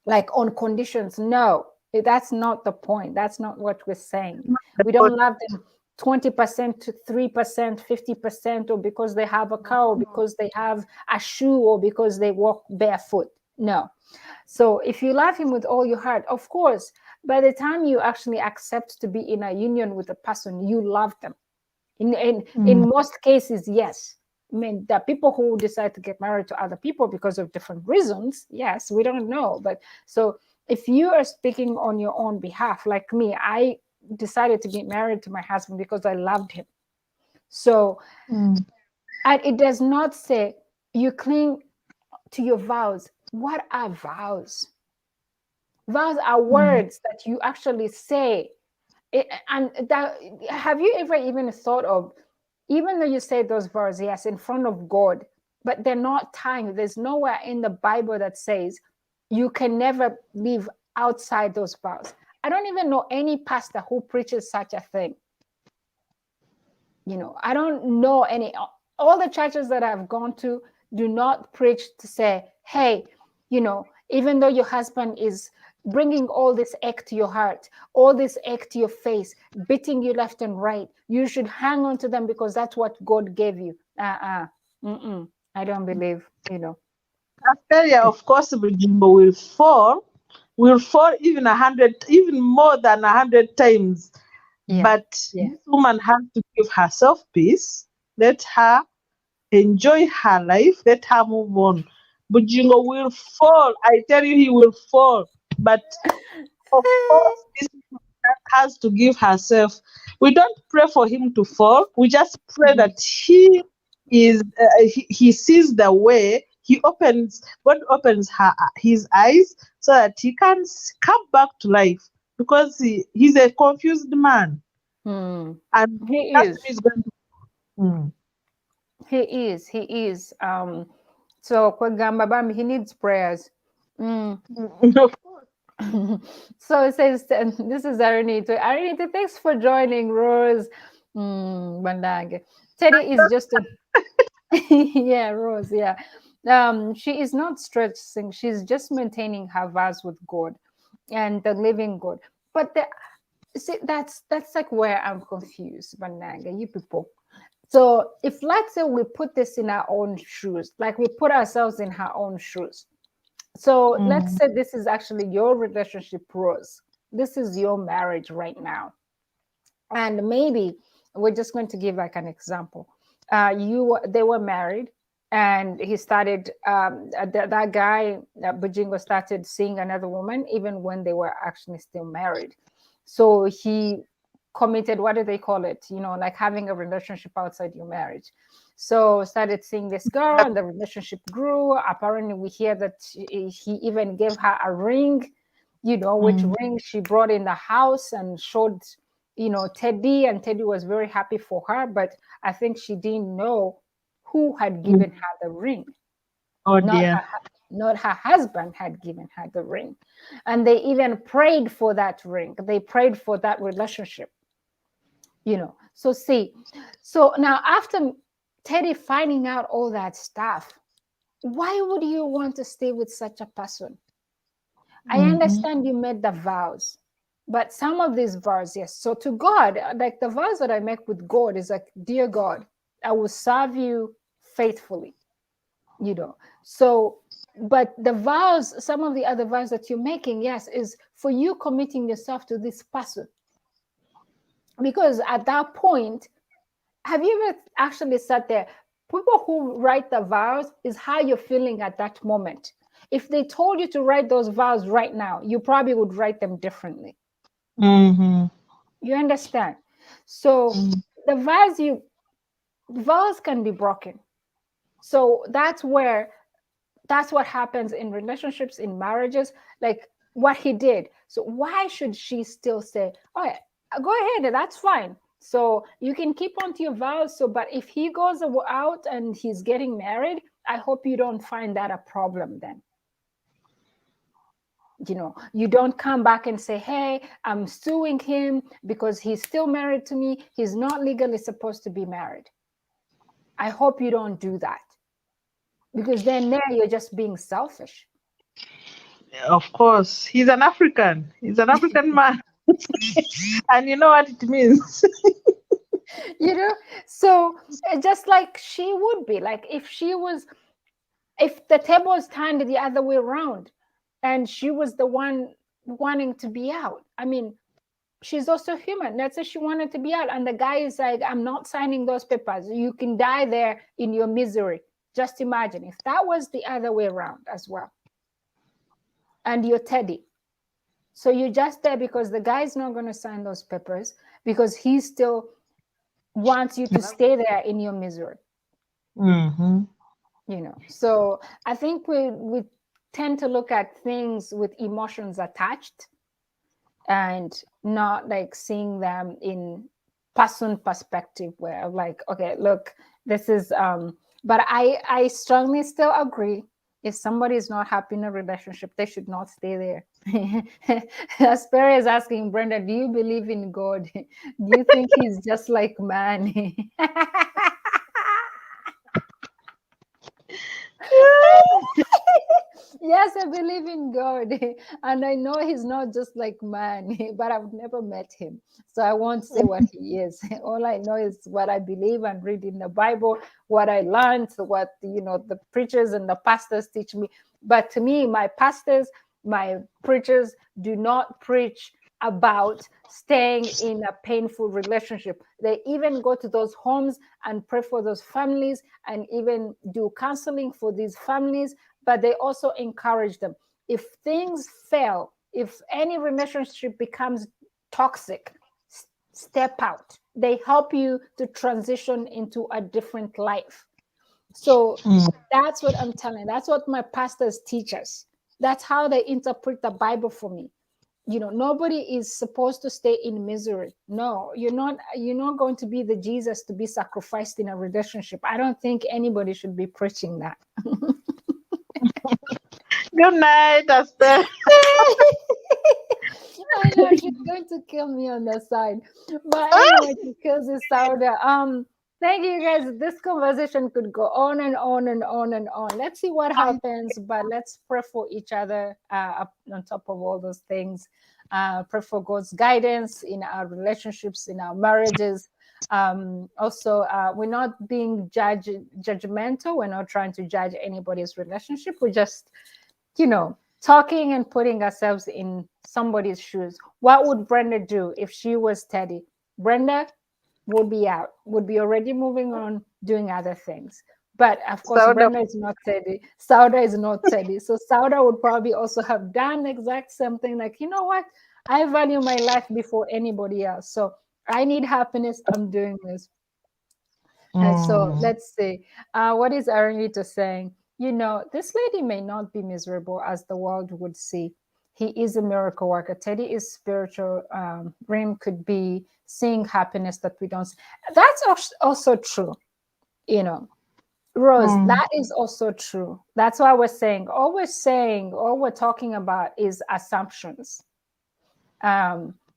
A: like on conditions. No, that's not the point. That's not what we're saying. We don't love them 20% to 3%, 50%, or because they have a car, or because they have a shoe, or because they walk barefoot. No. So if you love him with all your heart, of course, by the time you actually accept to be in a union with a person, you love them. In
B: mm,
A: most cases, yes. I mean, there are people who decide to get married to other people because of different reasons. Yes, we don't know. But so if you are speaking on your own behalf, like me, I decided to get married to my husband because I loved him. So,
B: mm,
A: and it does not say you cling to your vows. What are vows? Vows are
B: mm.
A: words that you actually say. And that, have you ever even thought of, even though you say those vows, yes, in front of God, but they're not tying. There's nowhere in the Bible that says you can never live outside those vows. I don't even know any pastor who preaches such a thing. I don't know any. All the churches that I've gone to do not preach to say, hey, even though your husband is bringing all this ache to your heart, all this ache to your face, beating you left and right, you should hang on to them because that's what God gave you. I don't believe.
B: Australia, of course, Bugingo will fall even 100, even more than 100 times.
A: Yeah,
B: But
A: yeah.
B: this woman has to give herself peace. Let her enjoy her life. Let her move on. Bujingo will fall. I tell you, he will fall. But of course, this woman has to give herself. We don't pray for him to fall. We just pray
A: Mhm.
B: that he sees the way. God opens his eyes so that he can come back to life because he's a confused man
A: Hmm.
B: and
A: He
B: trust me,
A: is.
B: he's going to. Mm.
A: He is. So Kwagamba Bambi, he needs prayers. Mm.
B: Of course.
A: So it says, this is Aranita. Aranita, thanks for joining, Rose. Bandange. Teddy is just a, yeah, Rose, yeah. She is not stressing, she's just maintaining her vows with God and the living God. But see, that's like where I'm confused, Bandange, you people. So if, let's say, we put this in our own shoes, like we put ourselves in her own shoes. So let's
B: Mm.
A: say this is actually your relationship, Rose. This is your marriage right now. And maybe we're just going to give like an example. They were married, and he started that guy, Bujingo, started seeing another woman even when they were actually still married. So he committed, what do they call it, like having a relationship outside your marriage. So started seeing this girl, and the relationship grew. Apparently we hear that he even gave her a ring, which
B: Mm.
A: ring she brought in the house and showed Teddy, and Teddy was very happy for her, but I think she didn't know who had
B: Mm.
A: given her the ring.
B: Oh
A: not
B: dear.
A: her Not her husband had given her the ring. And they even prayed for that ring, they prayed for that relationship. So see, so now after Teddy finding out all that stuff, why would you want to stay with such a person? I
B: Mm-hmm.
A: understand you made the vows, but some of these vows, yes. So to God, like the vows that I make with God is like, dear God, I will serve you faithfully, you know. So, but the vows, some of the other vows that you're making, yes, is for you committing yourself to this person. Because at that point, have you ever actually sat there? People who write the vows is how you're feeling at that moment. If they told you to write those vows right now, you probably would write them differently.
B: Mm-hmm.
A: You understand? So the vows can be broken. So that's what happens in relationships, in marriages, like what he did. So why should she still say, "Oh, yeah, go ahead, that's fine"? So you can keep on to your vows. So, but if he goes out and he's getting married, I hope you don't find that a problem then. You don't come back and say, "Hey, I'm suing him because he's still married to me. He's not legally supposed to be married." I hope you don't do that, because then there you're just being selfish.
B: Of course, he's an African. He's an African man, and you know what it means.
A: you know so just like she would be, like if the table is turned the other way around and she was the one wanting to be out, I mean, she's also human. Let's say she wanted to be out and the guy is like, "I'm not signing those papers, you can die there in your misery." Just imagine if that was the other way around as well, and you're Teddy. So you're just there because the guy's not going to sign those papers, because he still wants you to stay there in your misery.
B: Mm-hmm.
A: So I think we tend to look at things with emotions attached, and not like seeing them in person perspective, where like, okay, look, this is but I strongly still agree, if somebody is not happy in a relationship, they should not stay there. Aspera is asking, Brenda, do you believe in God? Do you think he's just like man? Yes, I believe in God. And I know he's not just like man, but I've never met him. So I won't say what he is. All I know is what I believe and read in the Bible, what I learned, what the preachers and the pastors teach me. But to me, my pastors, my preachers do not preach about staying in a painful relationship. They even go to those homes and pray for those families and even do counseling for these families, but they also encourage them. If things fail, if any relationship becomes toxic, step out. They help you to transition into a different life. So that's what I'm telling. That's what my pastors teach us. That's how they interpret the Bible for me. Nobody is supposed to stay in misery. No, you're not going to be the Jesus to be sacrificed in a relationship. I don't think anybody should be preaching that.
B: Good night, Asper.
A: I know she's going to kill me on the side. But anyway, because it's Sauda. Thank you guys. This conversation could go on and on and on and on. Let's see what happens, but let's pray for each other up on top of all those things. Pray for God's guidance in our relationships, in our marriages. Also, we're not being judgmental. We're not trying to judge anybody's relationship. We're just talking and putting ourselves in somebody's shoes. What would Brenda do if she was Teddy? Brenda would be out, would be already moving on, doing other things. But of course,
B: Sound of
A: Brenda is not Teddy. Sauda is not Teddy. So Sauda would probably also have done exact something like, you know what? I value my life before anybody else. So I need happiness. I'm doing this. And so
B: Mm.
A: let's see. What is Aranito saying? You know, this lady may not be miserable as the world would see. He is a miracle worker. Teddy is spiritual. Rim could be seeing happiness that we don't see. That's also true. You know, Rose,
B: Mm.
A: that is also true. That's why all we're talking about is assumptions.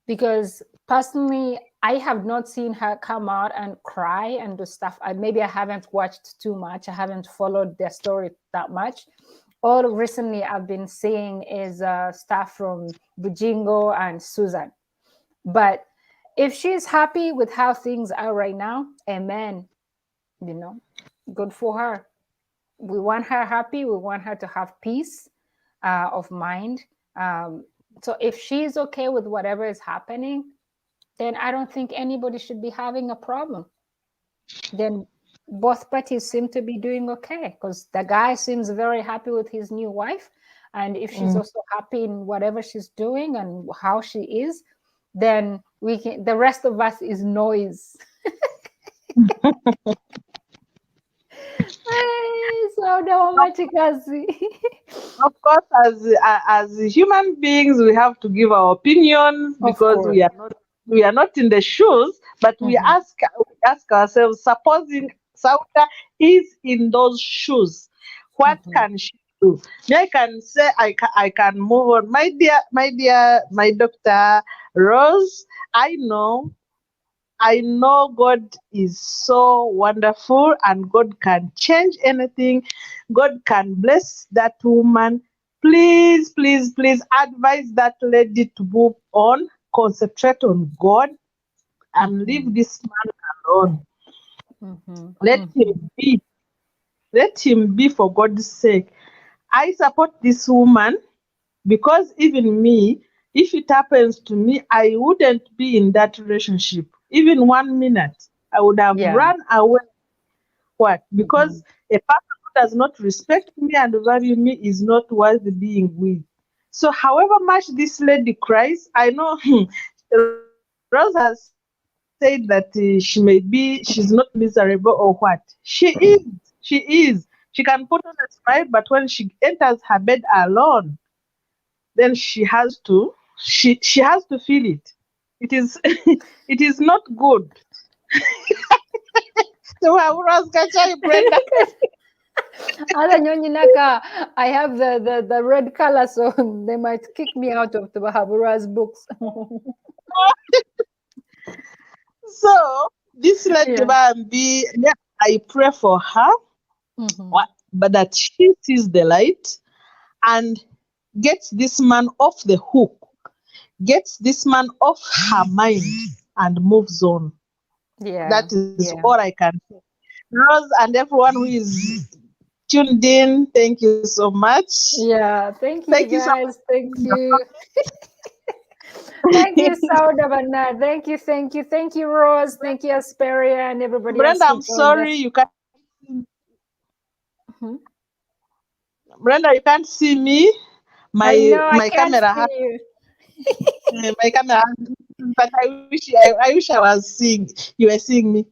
A: Because personally, I have not seen her come out and cry and do stuff. Maybe I haven't watched too much. I haven't followed their story that much. All recently I've been seeing is stuff from Bugingo and Susan. But if she's happy with how things are right now, amen. You know, good for her. We want her happy. We want her to have peace of mind. Um, so if she's okay with whatever is happening, then I don't think anybody should be having a problem. Then both parties seem to be doing okay because the guy seems very happy with his new wife. And if she's
B: Mm.
A: also happy in whatever she's doing and how she is, then we can, the rest of us is noise. So no much
B: Of course, as human beings, we have to give our opinions
A: Of
B: because
A: course.
B: we are not in the shoes, but
A: Mhm,
B: we ask ourselves, supposing Sauda is in those shoes, what
A: mhm.
B: can she do? Me, I can say I can move on. My dear, my doctor Rose, I know God is so wonderful and God can change anything. God can bless that woman. Please, please, please advise that lady to move on, concentrate on God, and leave
A: Mhm,
B: this man alone.
A: mhm,
B: Let
A: mhm.
B: him be. Let him be for God's sake. I support this woman because even me, if it happens to me, I wouldn't be in that relationship. Even 1 minute, I would have
A: Yeah.
B: run away. What?
A: Mhm.
B: Because a person who does not respect me and value me is not worth being with. So, however much this lady cries, I know Rose has said that she's not miserable or what. She is. She can put on a smile, but when she enters her bed alone, then she has to feel it. It is it is not good. So I will ask Brenda.
A: Ala nyonyi naka, I have the red color, so they might kick me out of the Bahabura's books.
B: So this lady
A: Yeah.
B: Bambi, yeah, I pray for her,
A: Mhm.
B: but that she sees the light and gets this man off the hook, gets this man off her mind, and moves on.
A: Yeah.
B: That is
A: Yeah.
B: all I can say. Rose and everyone who is tuned in, thank you so much.
A: Yeah. Thank
B: Thank
A: you
B: you so
A: guys. Thank you. Thank you,
B: much.
A: Saudabana. Thank you, thank you, thank you, Rose. Thank you, Asperia, and everybody else
B: Brenda,
A: who
B: I'm
A: joined
B: sorry
A: us.
B: you can't.
A: Mhm.
B: Brenda, you can't see me.
A: I
B: My
A: know I
B: my
A: can't
B: camera
A: see
B: has
A: you.
B: my camera has, but I wish I was seeing you were seeing me.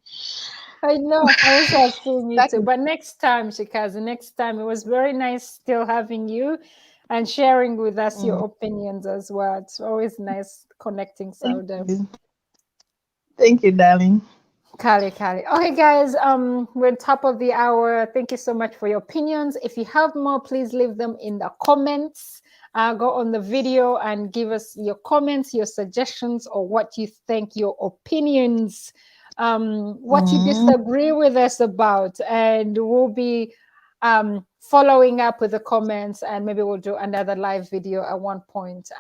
A: I know. I wish I'd seen you
B: That
A: too.
B: is
A: But next time, Shikazi, next time, it was very nice still having you and sharing with us
B: mm,
A: your opinions as well. It's always nice connecting,
B: thank
A: Sauda.
B: you. Thank you, darling.
A: Kali Kali. Okay, guys, we're top of the hour. Thank you so much for your opinions. If you have more, please leave them in the comments. Go on the video and give us your comments, your suggestions, or what you think, your opinions, what you
B: Mm,
A: disagree with us about, and we'll be following up with the comments, and maybe we'll do another live video at one point,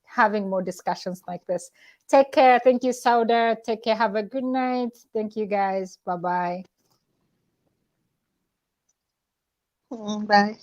A: having more discussions like this. Take care. Thank you, Sauda. Take care. Have a good night. Thank you, guys. Bye bye.
B: bye.